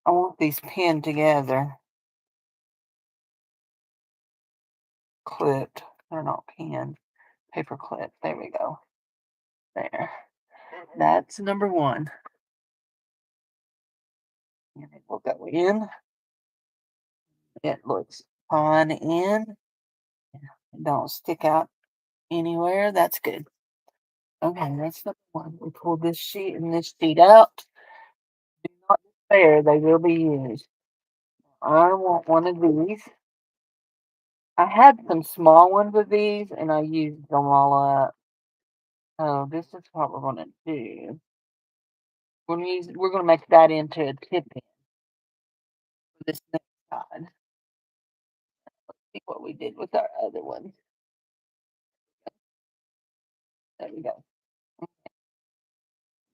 I want these pinned together, clipped. They're not pinned, paper clip. There we go. There. That's number one. And it will go in. It looks fine in. Don't stick out anywhere. That's good. Okay, that's number one. We pull this sheet and this sheet out. Do not despair, they will be used. I want one of these. I had some small ones of these and I used them all up. So this is what we're gonna do. We're gonna make that into a tip in for this next side. See what we did with our other one. There we go.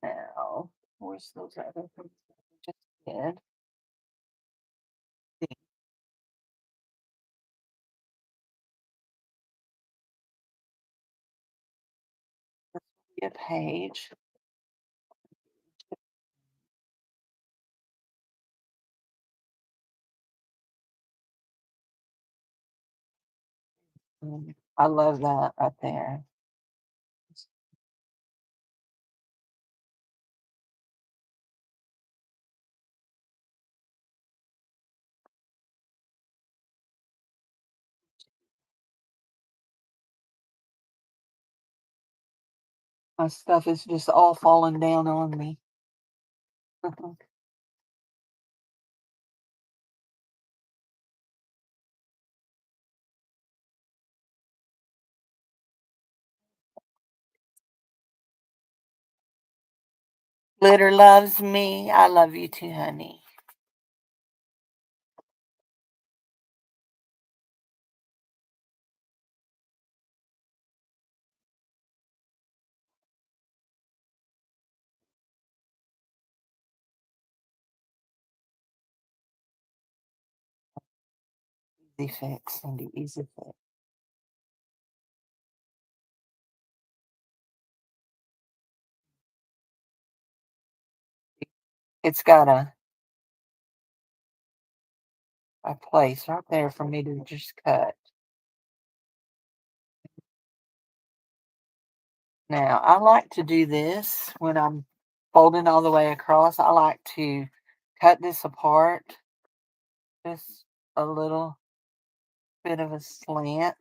Now, where's those other things that we just did? See, this will be a page. I love that right there. My stuff is just all falling down on me. Glitter loves me. I love you too, honey. Easy fix, Cindy. Easy fix. It's got a place right there for me to just cut. Now, I like to do this when I'm folding all the way across. I like to cut this apart just a little bit of a slant.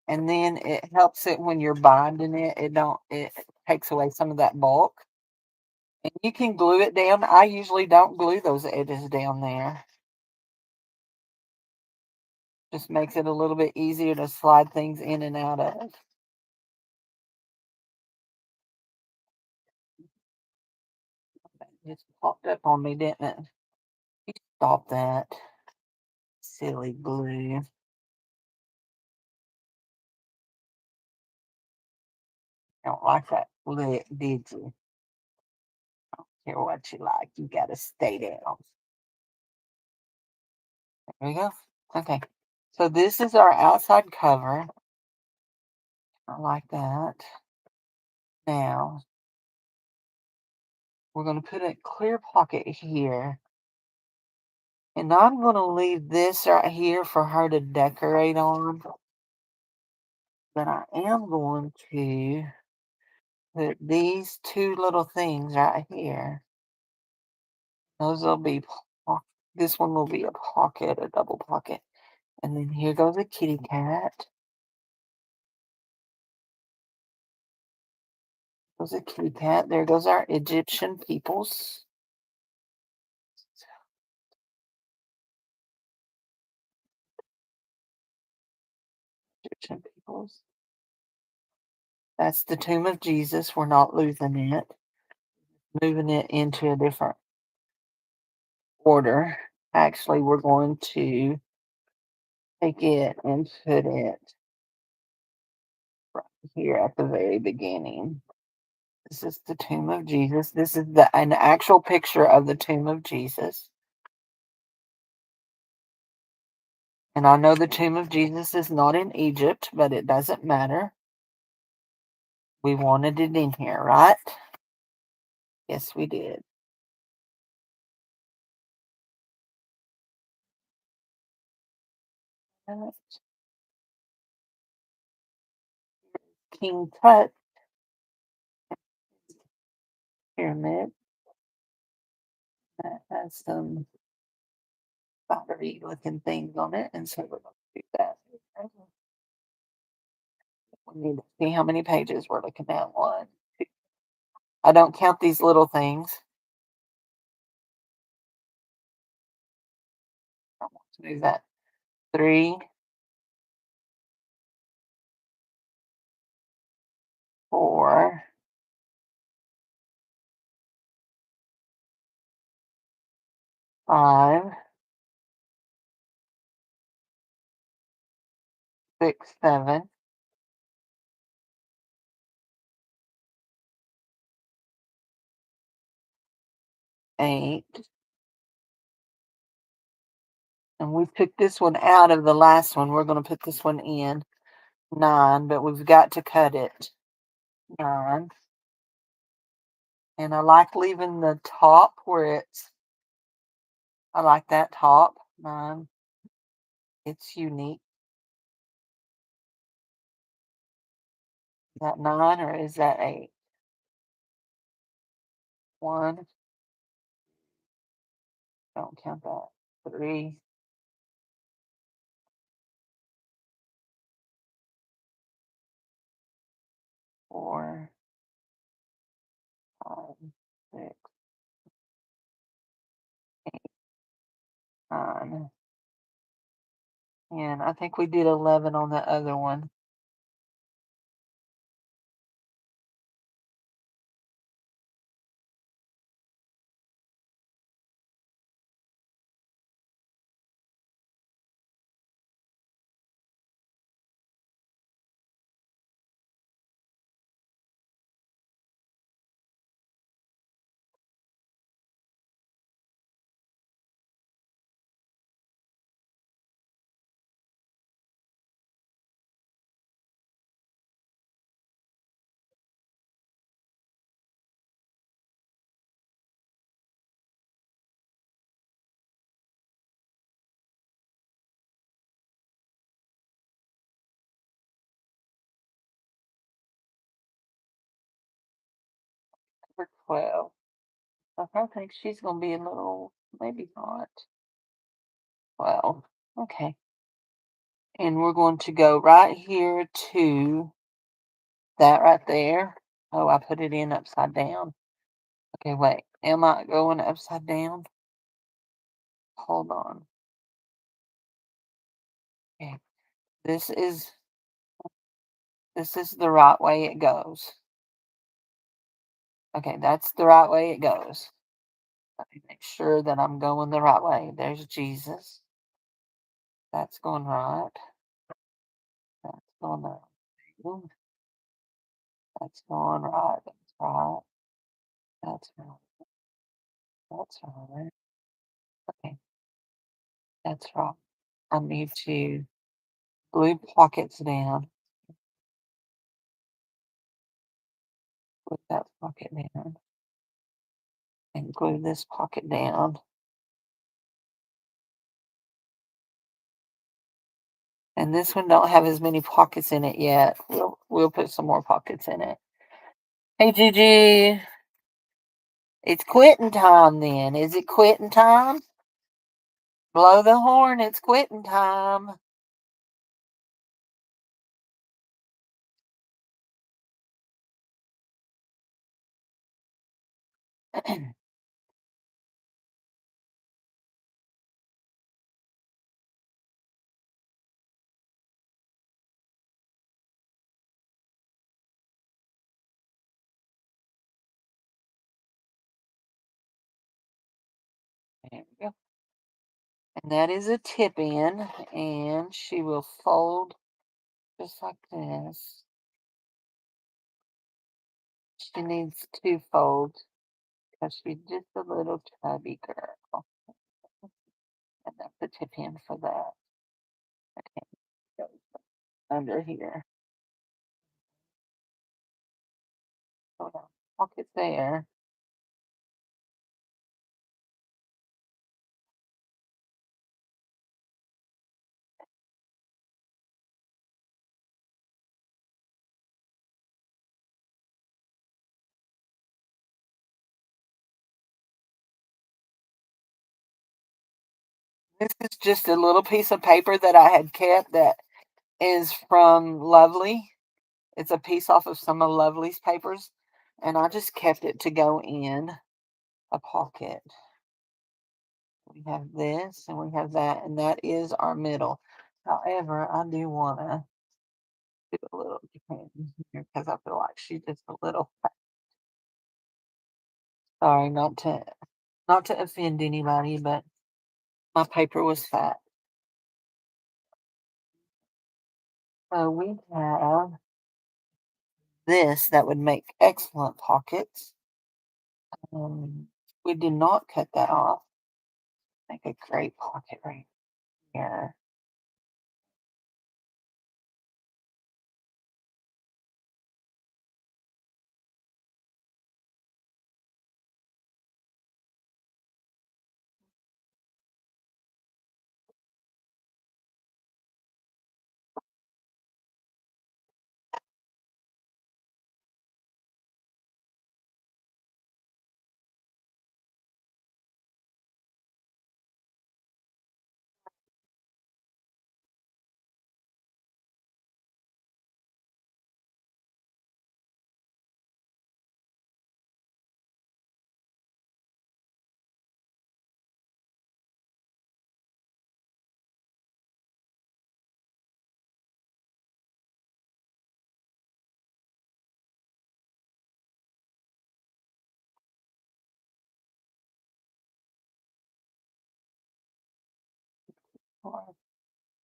And then it helps it when you're binding it. It takes away some of that bulk. And you can glue it down. I usually don't glue those edges down there. Just makes it a little bit easier to slide things in and out of. It popped up on me, didn't it? You stop that. Silly glue. Don't like that lip, did you? Care what you like. You gotta stay down. There we go. Okay. So this is our outside cover. I like that. Now we're gonna put a clear pocket here. And I'm gonna leave this right here for her to decorate on. But I am going to put these two little things right here. Those will be, this one will be a pocket, a double pocket. And then here goes a kitty cat. Goes a kitty cat. There goes our Egyptian peoples. Egyptian peoples. That's the tomb of Jesus. We're not losing it. Moving it into a different order. Actually, we're going to take it and put it right here at the very beginning. This is the tomb of Jesus. This is an actual picture of the tomb of Jesus. And I know the tomb of Jesus is not in Egypt, but it doesn't matter. We wanted it in here, right? Yes, we did. King Tut pyramid that has some battery looking things on it, and so we're going to do that. We need to see how many pages we're looking at. One, two. I don't count these little things. I want to do that. 3, 4, 5, 6, 7, 8. And we took this one out of the last one. We're going to put this one in. 9, but we've got to cut it. 9. And I like leaving the top where I like that top. 9. It's unique. Is that 9 or is that 8? 1. Don't count that. 3. 4, 5, 6, 9. And I think we did 11 on the other one. Number 12. I think she's going to be a little, maybe not. 12. Okay. And we're going to go right here to that right there. Oh, I put it in upside down. Okay, wait. Am I going upside down? Hold on. Okay. This is the right way it goes. Okay, that's the right way it goes. Let me make sure that I'm going the right way. There's Jesus. That's going right. That's going right. That's going right. That's right. That's right. That's right. Okay, that's right. I need to glue pockets down. Put that pocket down. And glue this pocket down. And this one don't have as many pockets in it yet. We'll put some more pockets in it. Hey Gigi, it's quitting time then. Is it quitting time? Blow the horn, it's quitting time. There we go. And that is a tip in, and she will fold just like this. She needs 2 folds because she's just a little chubby girl. And that's the tip in for that. Okay, goes under here. So now pocket there. This is just a little piece of paper that I had kept that is from Lovely. It's a piece off of some of Lovely's papers, and I just kept it to go in a pocket. We have this and we have that, and that is our middle. However, I do want to do a little different here because I feel like she's just a little sorry, not to offend anybody, but my paper was fat. So we have this that would make excellent pockets. Um, we did not cut that off. Make a great pocket right here.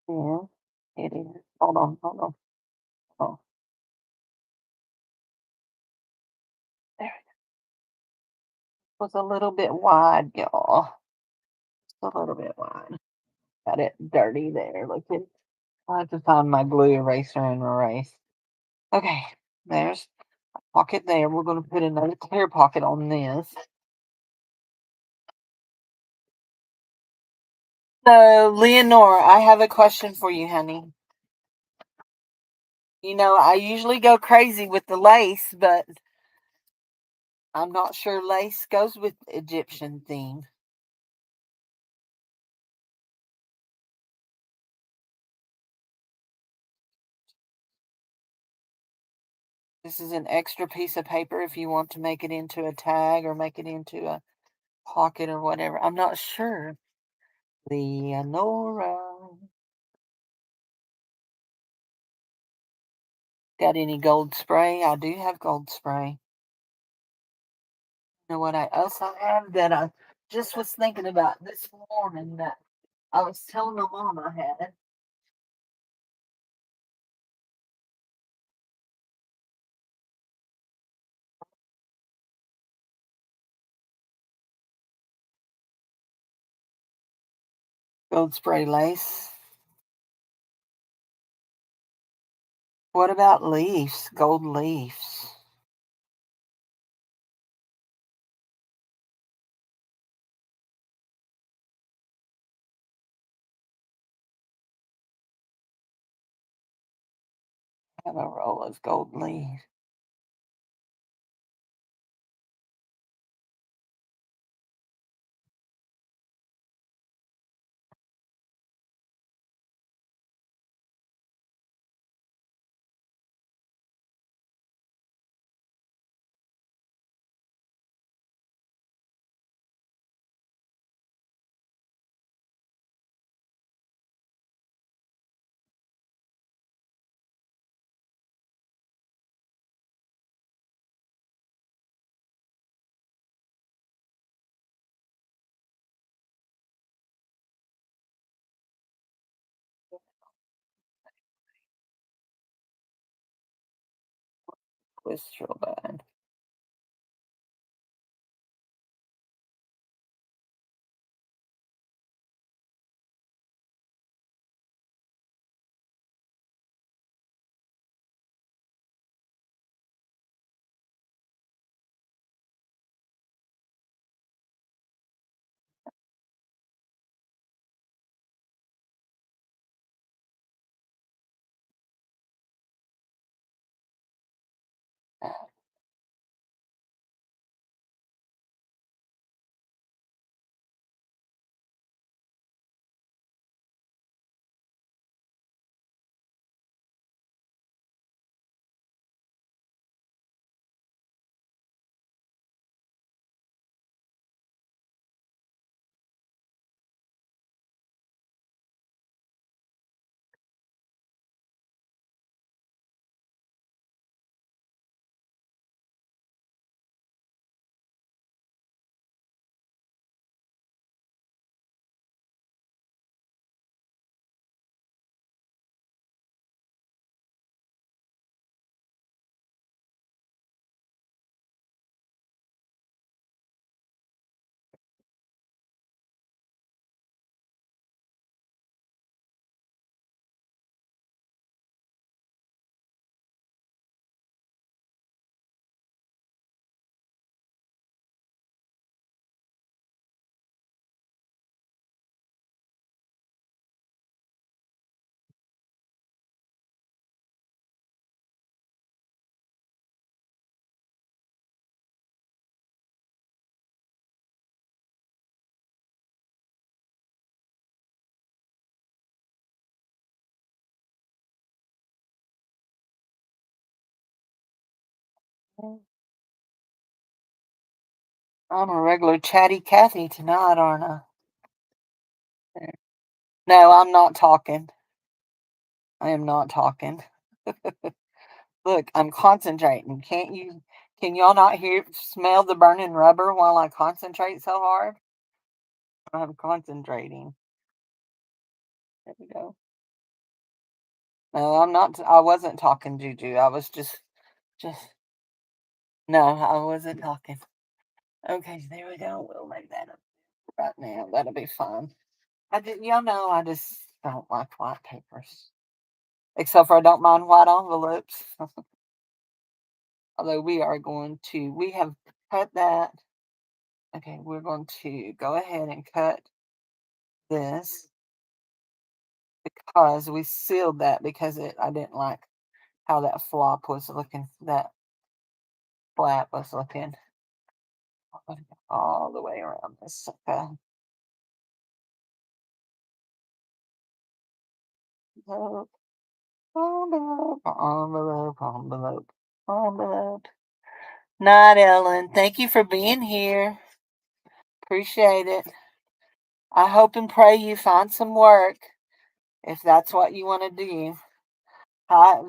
Yeah, it is. Hold on, hold on. Oh, there it was a little bit wide, y'all. Just a little bit wide. Got it dirty there. Looking. I have to find my glue eraser and erase. Okay, there's a pocket there. We're going to put another clear pocket on this. So, Leonore, I have a question for you, honey. I usually go crazy with the lace, but I'm not sure lace goes with Egyptian theme. This is an extra piece of paper if you want to make it into a tag or make it into a pocket or whatever. I'm not sure. Leonora. Got any gold spray? I do have gold spray. You know what I also have that I just was thinking about this morning that I was telling my mom I had? Gold spray lace. What about leaves? Gold leaves. I have a roll of gold leaves. Twist real bad. I'm a regular chatty Cathy tonight, aren't I? No, I'm not talking. I am not talking. Look, I'm concentrating. Can y'all not smell the burning rubber while I concentrate so hard? I'm concentrating. There we go. No, I'm not. I wasn't talking, Juju. I was just. No, I wasn't talking. Okay, there we go. We'll make that up right now. That'll be fun. Y'all know, I just don't like white papers. Except for I don't mind white envelopes. Although we have cut that. Okay, we're going to go ahead and cut this because we sealed that because I didn't like how that that flap was looking. All the way around this sucker. Envelope, envelope. Night, Ellen. Thank you for being here. Appreciate it. I hope and pray you find some work if that's what you want to do. I,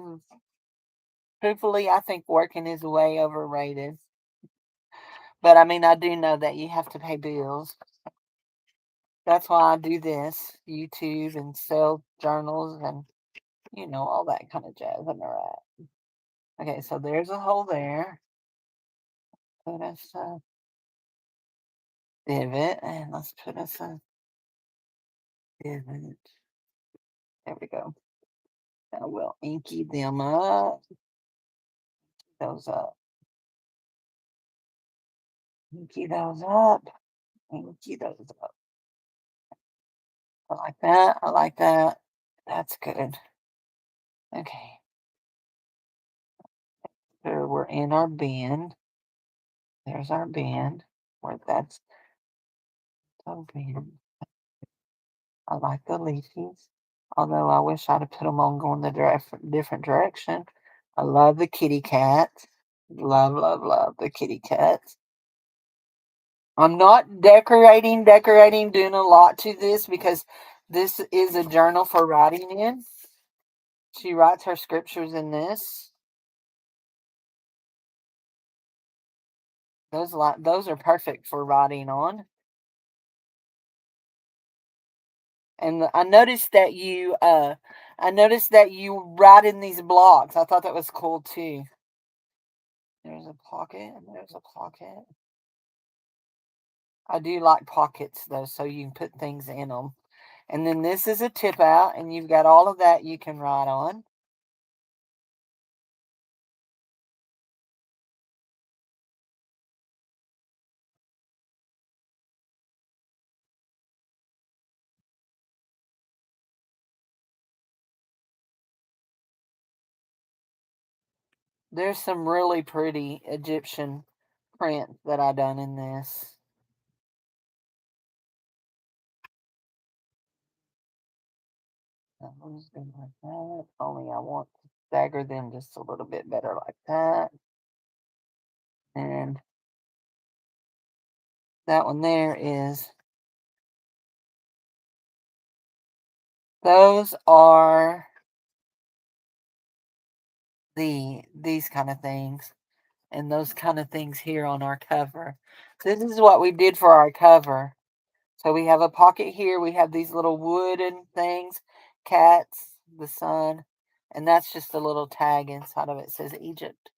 Truthfully, I think working is way overrated. But I mean, I do know that you have to pay bills. That's why I do this YouTube and sell journals and, all that kind of jazz. Am I right? Okay, so there's a hole there. Put us a divot and let's put us a divot. There we go. Now we'll inky them up. Those up. Inky those up. Inky those up. I like that. I like that. That's good. Okay. So we're in our bin. There's our bin. Where that's so bin. I like the leafies. Although I wish I'd have put them on going the different direction. I love the kitty cats. Love, love, love the kitty cats. I'm not doing a lot to this because this is a journal for writing in. She writes her scriptures in this. Those are perfect for writing on. And I noticed that you write in these blocks. I thought that was cool too. There's a pocket and there's a pocket. I do like pockets though, so you can put things in them. And then this is a tip out, and you've got all of that you can write on. There's some really pretty Egyptian print that I done in this. That one's good like that. Only I want to stagger them just a little bit better like that. And that one there is, those are these kind of things. And those kind of things here on our cover. This is what we did for our cover. So we have a pocket here. We have these little wooden things, cats, the sun, and that's just a little tag inside of it. It says Egypt.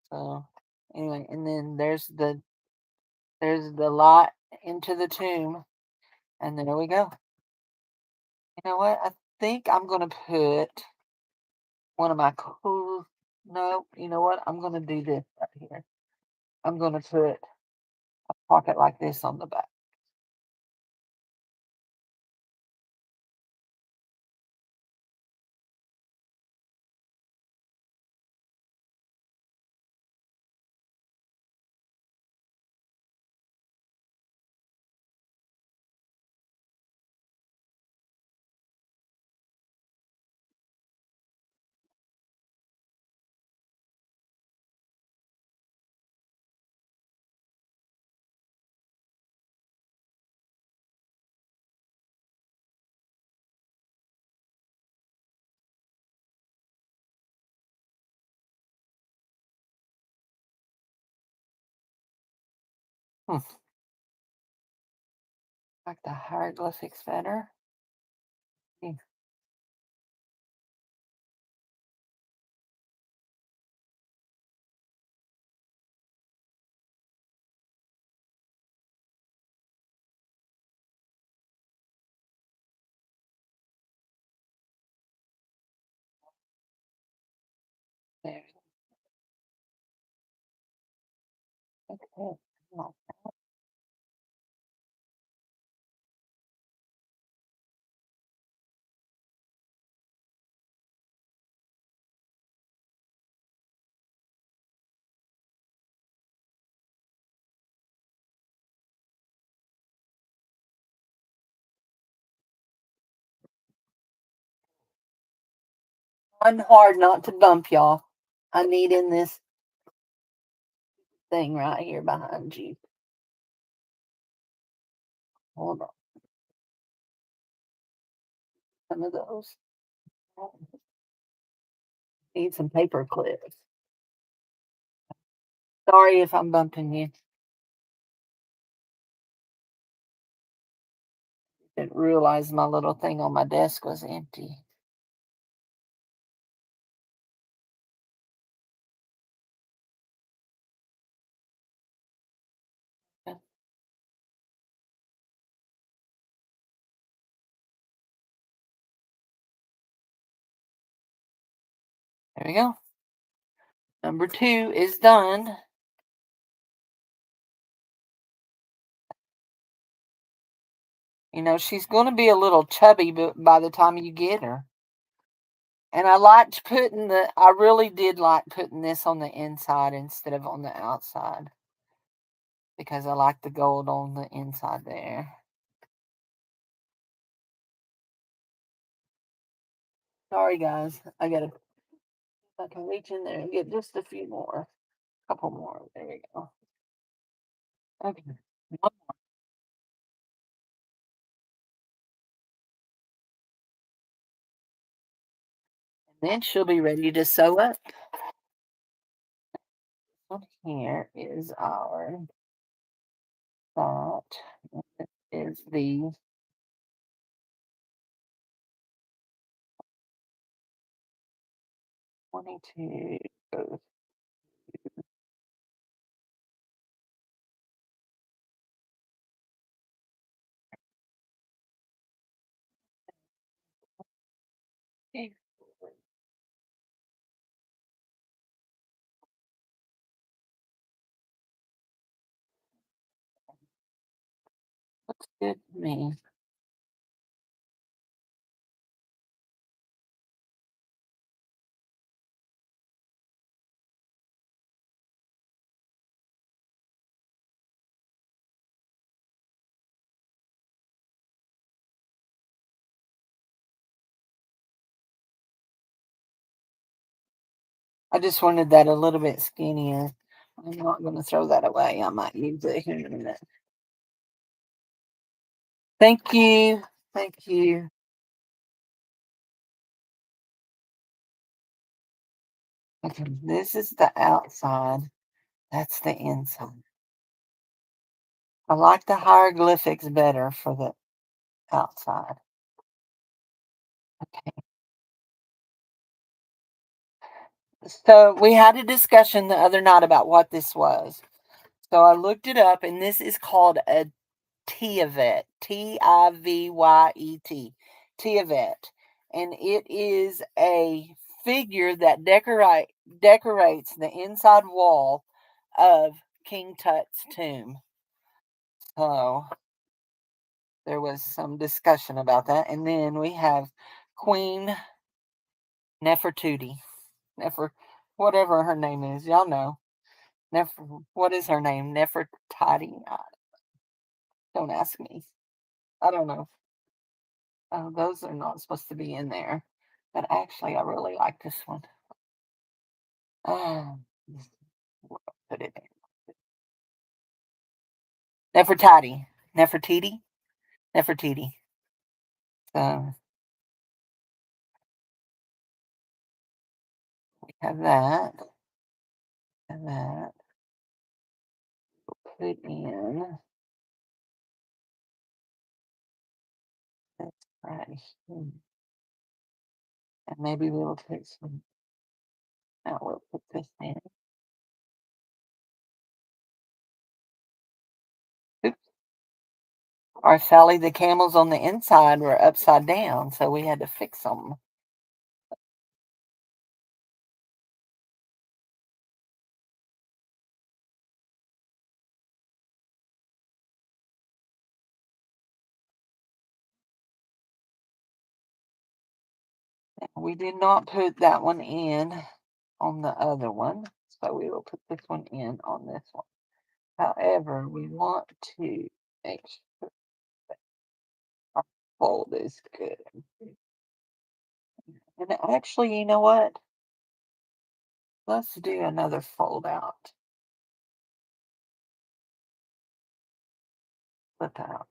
So anyway, and then there's the light into the tomb, and there we go. You know what? I think I'm gonna put one of my cool. No, you know what? I'm gonna do this right here. I'm gonna put a pocket like this on the back. Hmm. Like the hieroglyphics better. Hmm, there. Okay. Oh, I'm hard not to bump y'all. I need in this thing right here behind you. Hold on. Some of those. Need some paper clips. Sorry if I'm bumping you. Didn't realize my little thing on my desk was empty. There we go. Number 2 is done. She's going to be a little chubby by the time you get her. And I really did like putting this on the inside instead of on the outside because I like the gold on the inside there. Sorry, guys. I can reach in there and get just a few more, couple more. There we go. Okay. Then she'll be ready to sew up. One here is our thought. Is the 22. Okay. Looks good to me. I just wanted that a little bit skinnier. I'm not going to throw that away. I might use it here in a minute. Thank you. Thank you. Okay, this is the outside. That's the inside. I like the hieroglyphics better for the outside. Okay. So we had a discussion the other night about what this was. So I looked it up, and this is called a Tiavet. Tivyet. Tiavet. And it is a figure that decorates the inside wall of King Tut's tomb. So there was some discussion about that. And then we have Queen Nefertiti. Nefer, whatever her name is, y'all know. What is her name? Nefertiti. Don't ask me. I don't know. Those are not supposed to be in there. But actually, I really like this one. Um, put it in. Nefertiti. Nefertiti. Nefertiti. So we have that. And that. put in this right here. And maybe we'll put some, now we'll put this in. Oops. Our Sally the camels on the inside were upside down, so we had to fix them. We did not put that one in on the other one, so we will put this one in on this one. However, we want to make sure our fold is good. And actually, you know what? Let's do another fold out. Flip out.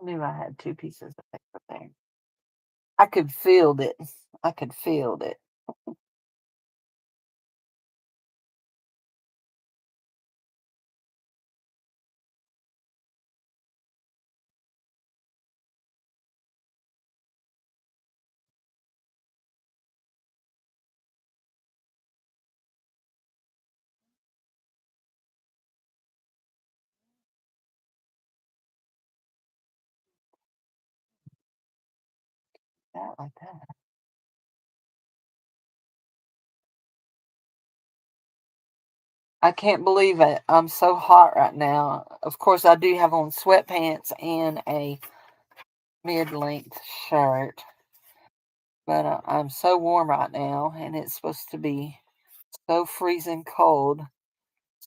I knew I had two pieces of paper there. I could feel it. I could feel it. That like that. I can't believe it. I'm so hot right now. Of course, I do have on sweatpants and a mid-length shirt, but I'm so warm right now, and it's supposed to be so freezing cold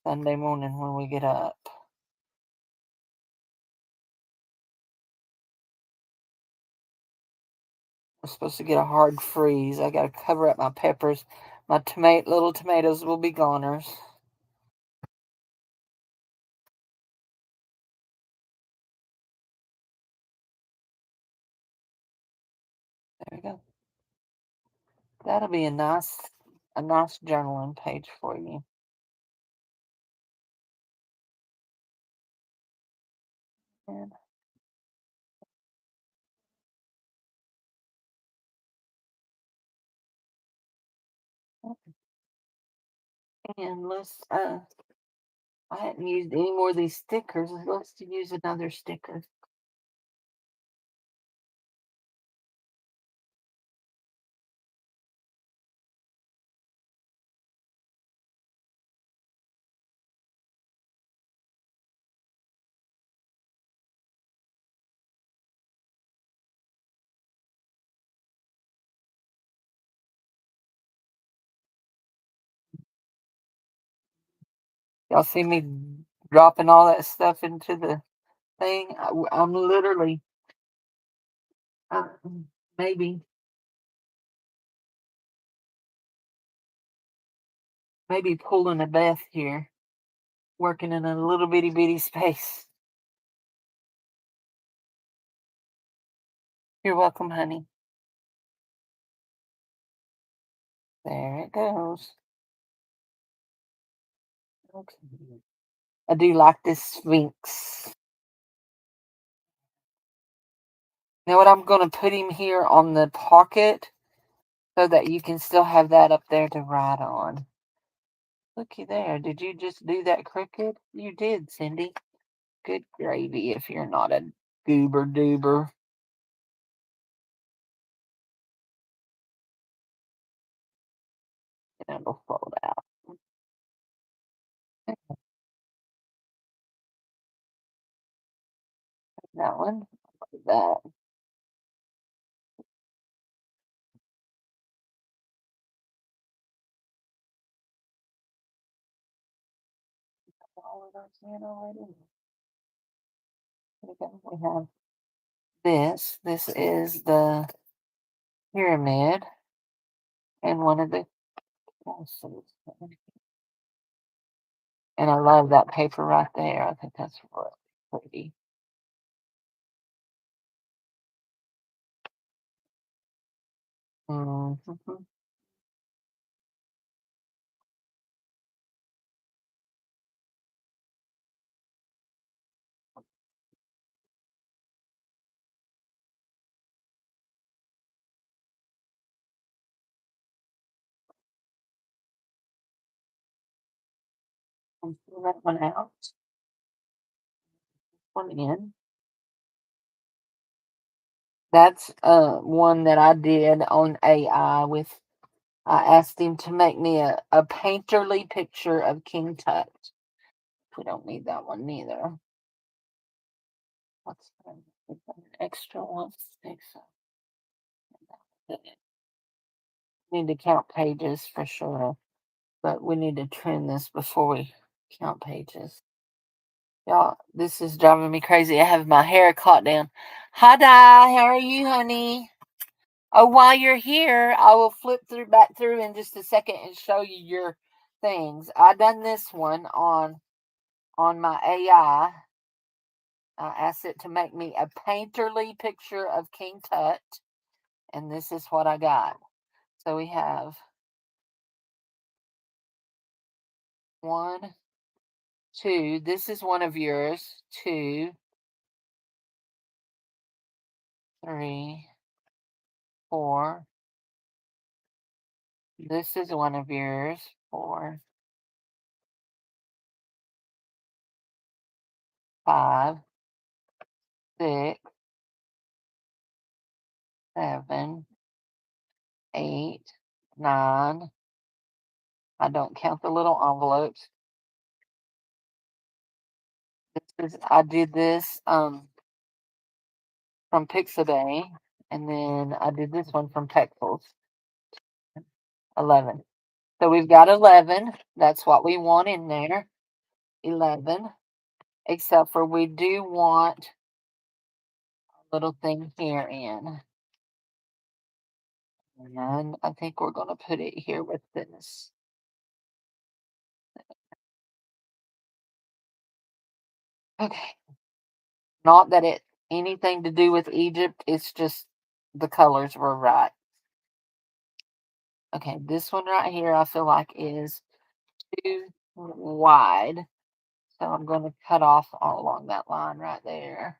Sunday morning when we get up. We're supposed to get a hard freeze. I got to cover up my peppers. My little tomatoes will be goners. There we go. That'll be a nice journaling page for you. And, and I hadn't used any more of these stickers. Let's use another sticker. Y'all see me dropping all that stuff into the thing? I'm literally uh, maybe pulling a Beth here, working in a little bitty space. You're welcome, honey. There it goes. Okay. I do like this Sphinx. You know what? I'm going to put him here on the pocket so that you can still have that up there to write on. Looky there. Did you just do that crooked? You did, Cindy. Good gravy if you're not a goober doober. And it'll fold out. That one. That. All of those in already. We have this. This is the pyramid. And one of the And I love that paper right there. I think that's really pretty. Mhm. And fill that one out. One in. That's one that I did on AI with. I asked him to make me a painterly picture of King Tut. We don't need that one neither. What's that? Is that an extra one? I think so. Need to count pages for sure, but we need to trim this before we count pages. Y'all, this is driving me crazy. I have my hair caught down. Hi, Di. How are you, honey? Oh, while you're here, I will flip through back through in just a second and show you your things. I done this one on my AI. I asked it to make me a painterly picture of King Tut, and this is what I got. So we have one, two. This is one of yours. Two, three, four. This is one of yours. Four, five, six, seven, eight, nine. I don't count the little envelopes. I did this from Pixabay, and then I did this one from Pexels. 11. So we've got 11. That's what we want in there. 11. Except for we do want a little thing here in. And I think we're going to put it here with this. Okay. Not that it anything to do with Egypt. It's just the colors were right. Okay, this one right here I feel like is too wide. So I'm going to cut off all along that line right there.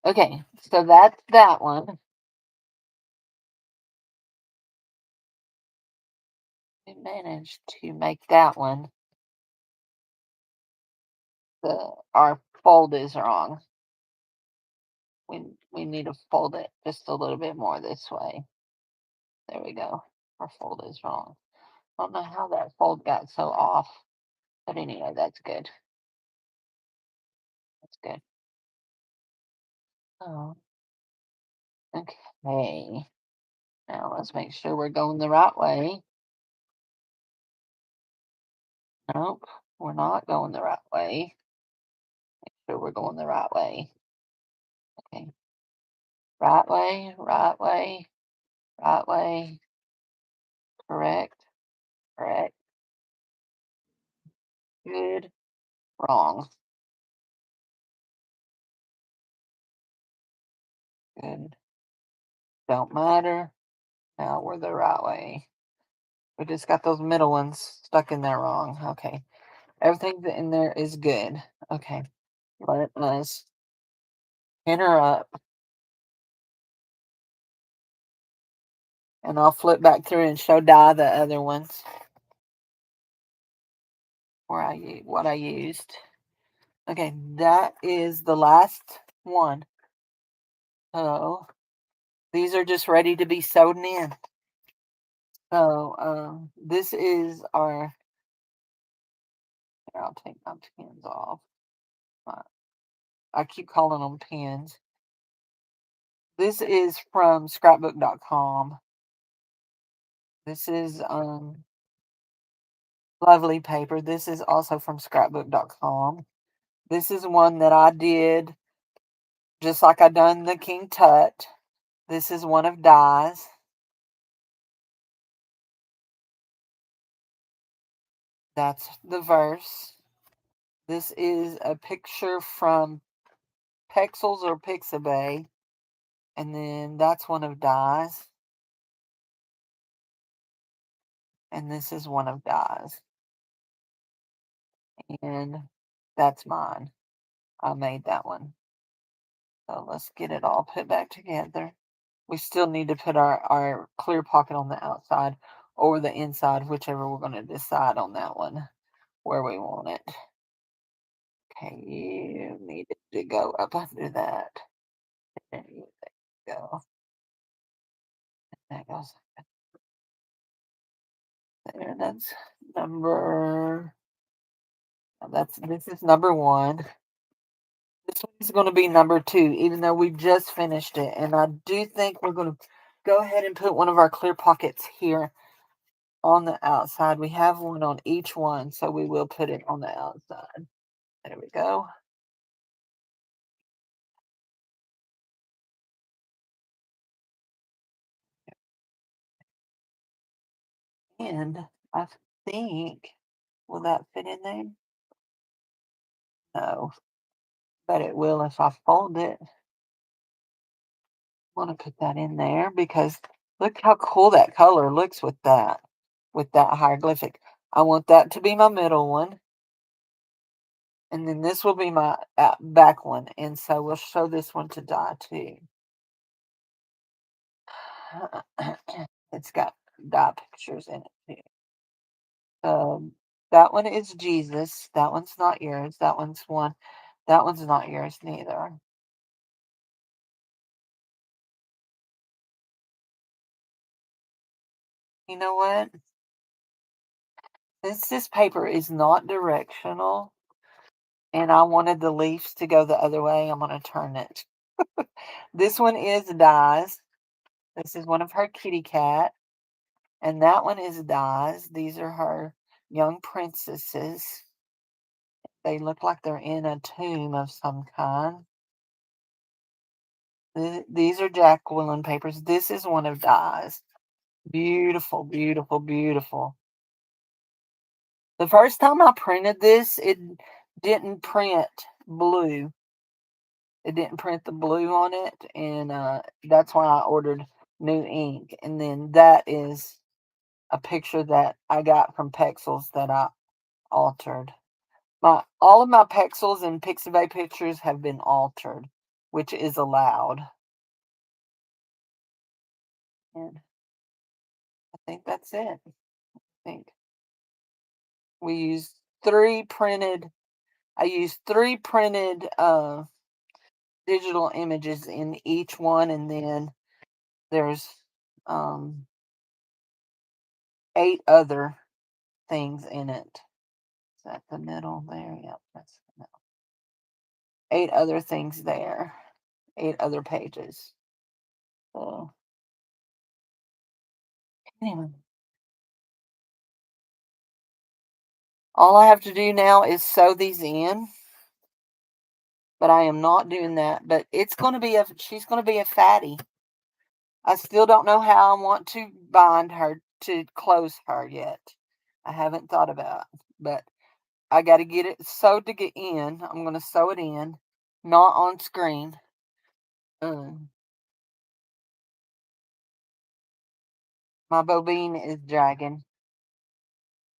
Okay, so that's that one. We managed to make that one. Our fold is wrong. We need to fold it just a little bit more this way. There we go. Our fold is wrong. I don't know how that fold got so off, but anyway, that's good. That's good. Oh, okay. Now let's make sure we're going the right way. Nope, we're not going the right way. Make sure we're going the right way. Okay. Right way, right way, right way. Correct, correct. Good, wrong. Good. Don't matter. Now we're the right way. We just got those middle ones stuck in there wrong. Okay. Everything in there is good. Okay. Let us pin her up. And I'll flip back through and show Di the other ones where what I used. Okay, that is the last one. So these are just ready to be sewed in. So this is our. Here, I'll take my pins off. I keep calling them pins. This is from scrapbook.com. This is lovely paper. This is also from scrapbook.com. This is one that I did just like I done the King Tut. This is one of Di's. That's the verse. This is a picture from Pexels or Pixabay. And then that's one of Di's. And this is one of Di's. And that's mine. I made that one. So let's get it all put back together. We still need to put our clear pocket on the outside or the inside, whichever we're going to decide on that one, where we want it. Okay, you need it to go up under that. There you go. That goes there. That's number. This is number one. This one is going to be number two, even though we just finished it. And I do think we're going to go ahead and put one of our clear pockets here on the outside. We have one on each one, so we will put it on the outside. There we go. And I think, will that fit in there? No, but it will if I fold it. I want to put that in there because look how cool that color looks with that hieroglyphic. I want that to be my middle one. And then this will be my back one. And so we'll show this one to Di too. It's got Di pictures in it too. That one is Jesus. That one's not yours. That one's one. That one's not yours neither. You know what? Since this paper is not directional and I wanted the leaves to go the other way, I'm going to turn it. This one is Di's. This is one of her kitty cat. And that one is Di's. These are her young princesses. They look like they're in a tomb of some kind. These are Jacqueline papers. This is one of Di's. Beautiful, beautiful, beautiful. The first time I printed this, it didn't print blue. It didn't print the blue on it, and that's why I ordered new ink. And then that is a picture that I got from Pexels that I altered. All of my Pexels and Pixabay pictures have been altered, which is allowed. And I think that's it. I think we used three printed. I used three printed digital images in each one, and then there's um, 8 other things in it. Is that the middle there? Yep, that's the middle. 8 other things there. 8 other pages. So anyway, all I have to do now is sew these in, but I am not doing that. But it's going to be she's going to be a fatty. I still don't know how I want to bind her to close her yet. I haven't thought about, but I got to get it sewed to get in. I'm going to sew it in, not on screen. Um, my bobine is dragging,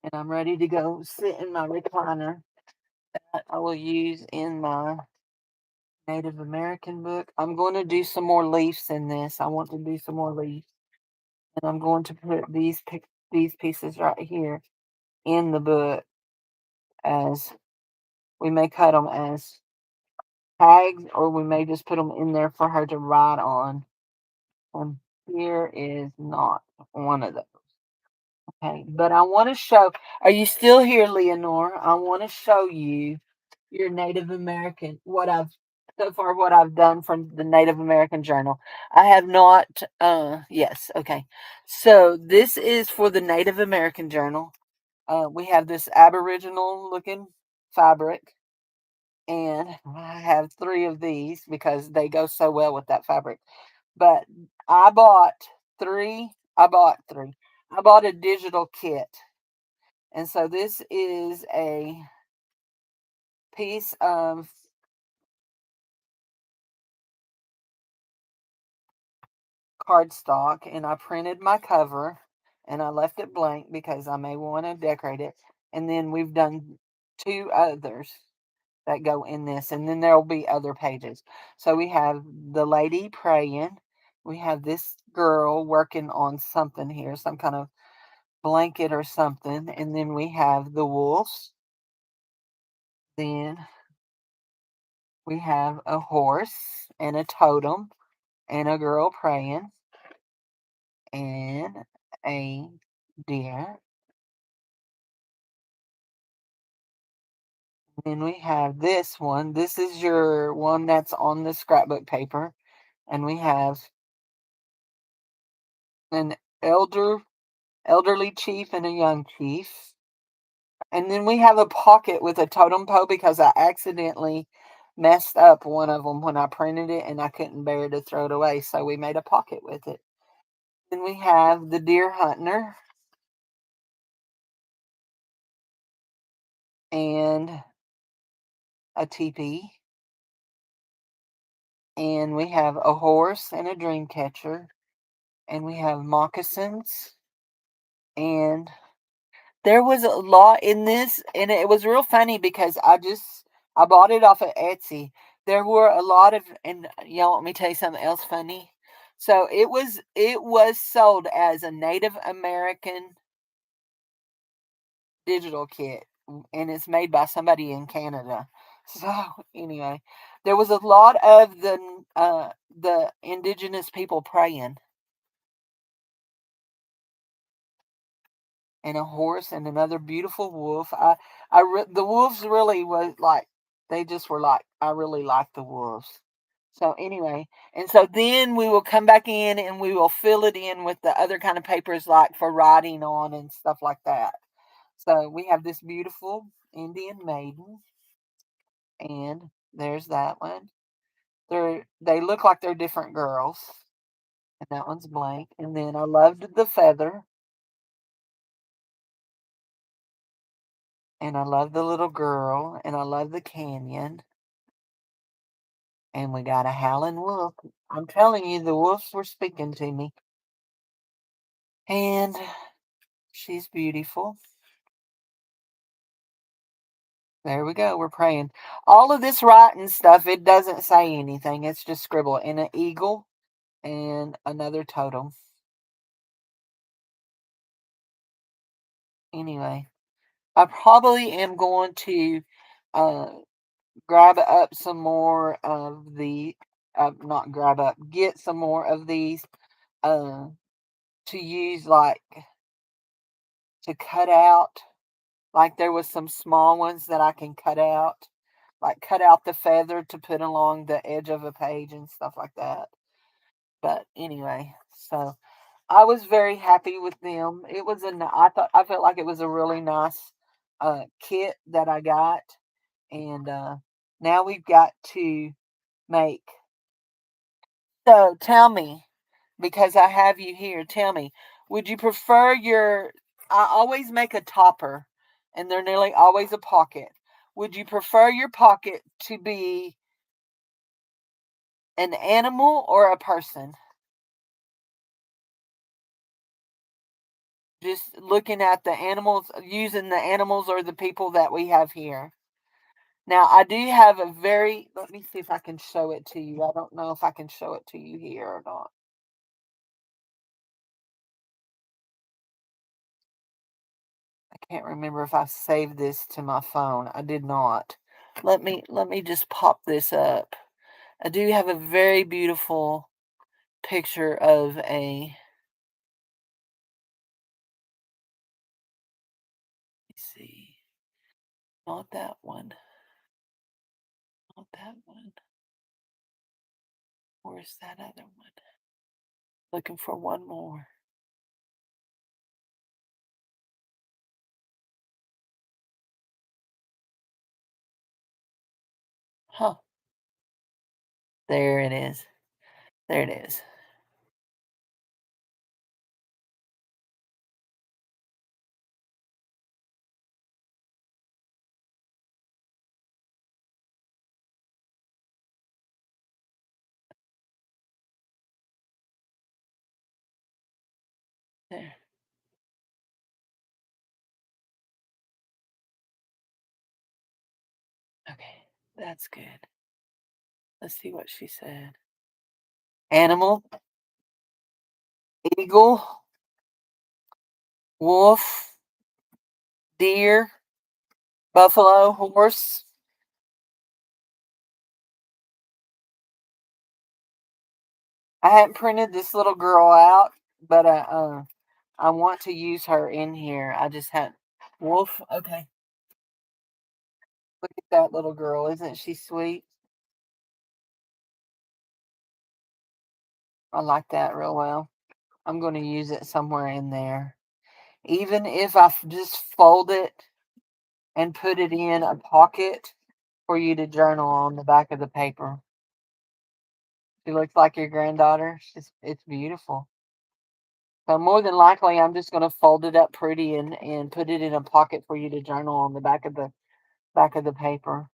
and I'm ready to go sit in my recliner that I will use in my Native American book. I'm going to do some more leaves in this. I want to do some more leaves, and I'm going to put these pieces right here in the book as we may cut them as tags, or we may just put them in there for her to write on. And here is not one of those. Okay, but I want to show. Are you still here, Leonore? I want to show you your Native American. What I've done from the Native American Journal. I have not. Yes. Okay. So this is for the Native American Journal. We have this Aboriginal looking fabric. and I have 3 of these because they go so well with that fabric. But I bought 3 I bought 3. I bought a digital kit, and so this is a piece of cardstock, and I printed my cover, and I left it blank because I may wanna decorate it, and then we've done 2 others that go in this, and then there'll be other pages. So we have the lady praying. We have this girl working on something here, some kind of blanket or something, and then we have the wolves. Then we have a horse and a totem and a girl praying and a deer. Then we have this one. This is your one that's on the scrapbook paper. And we have an elderly chief and a young chief. And then we have a pocket with a totem pole because I accidentally messed up one of them when I printed it and I couldn't bear to throw it away. So we made a pocket with it. Then we have the deer hunter and a teepee. And we have a horse and a dream catcher. And we have moccasins. And there was a lot in this, and it was real funny because I bought it off of Etsy. There were a lot of, and y'all want me to tell you something else funny? So it was sold as a Native American digital kit, and it's made by somebody in Canada. So anyway, there was a lot of the indigenous people praying, and a horse and another beautiful wolf. The wolves really was like, they just were like, I really like the wolves. So anyway, and so then we will come back in and we will fill it in with the other kind of papers like for writing on and stuff like that. So we have this beautiful Indian maiden, and there's that one. They look like they're different girls, and that one's blank. And then I loved the feather, and I love the little girl, and I love the canyon. And we got a howling wolf. I'm telling you, the wolves were speaking to me. And she's beautiful. There we go. We're praying. All of this writing stuff, it doesn't say anything. It's just scribble. And an eagle and another totem. Anyway, I probably am going to uh, grab up some more of the, not grab up, get some more of these uh, to use like to cut out. Like there was some small ones that I can cut out, like cut out the feather to put along the edge of a page and stuff like that. But anyway, so I was very happy with them. I felt like it was a really nice kit that I got, and now we've got to make. So tell me, because I have you here, tell me, would you prefer your I always make a topper, and they're nearly always a pocket. Would you prefer your pocket to be an animal or a person? Just looking at the animals, using the animals or the people that we have here. Now, I do have let me see if I can show it to you. I don't know if I can show it to you here or not. I can't remember if I saved this to my phone. I did not. Let me just pop this up. I do have a very beautiful picture of let's see, not that one, not that one. Where's that other one? Looking for one more. Huh. There it is. There it is. There. Okay. That's good. Let's see what she said. Animal, eagle, wolf, deer, buffalo, horse. I hadn't printed this little girl out, but I want to use her in here. I just had wolf. Okay, look at that little girl. Isn't she sweet? I like that real well. I'm going to use it somewhere in there. Even if just fold it and put it in a pocket for you to journal on the back of the paper. She looks like your granddaughter. It's beautiful. So more than likely, I'm just going to fold it up pretty and put it in a pocket for you to journal on the back of the paper.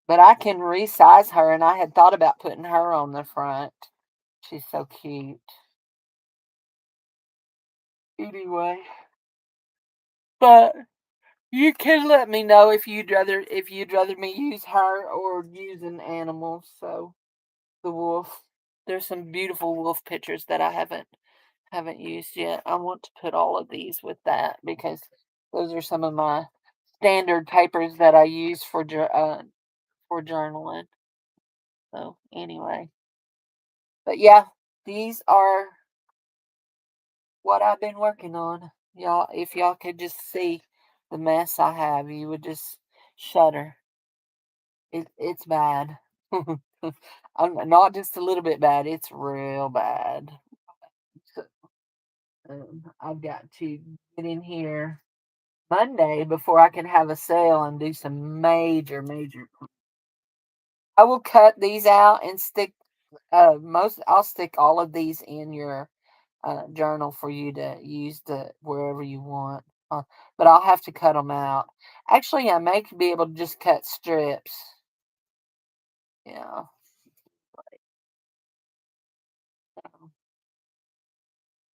But I can resize her, and I had thought about putting her on the front. She's so cute. Anyway, but you can let me know if you'd rather me use her or use an animal. So the wolf. There's some beautiful wolf pictures that I haven't used yet. I want to put all of these with that because those are some of my standard papers that I use for journaling. So anyway, but yeah, these are what I've been working on. Y'all, if y'all could just see the mess I have, you would just shudder. It's bad. I'm not just a little bit bad, it's real bad. So, I've got to get in here Monday before I can have a sale and do some major. I will cut these out and stick I'll stick all of these in your journal for you to use wherever you want. But I'll have to cut them out. Actually, I may be able to just cut strips. Yeah.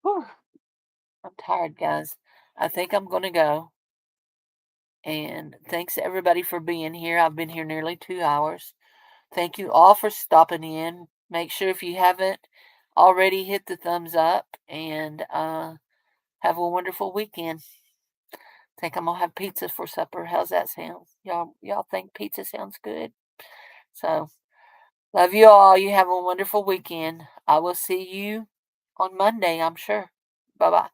Whew, I'm tired, guys. I think I'm going to go. And thanks everybody for being here. I've been here nearly 2 hours. Thank you all for stopping in. Make sure if you haven't already hit the thumbs up and have a wonderful weekend. Think I'm gonna have pizza for supper. How's that sound? Y'all think pizza sounds good? So love you all. You have a wonderful weekend. I will see you on Monday, I'm sure. Bye bye.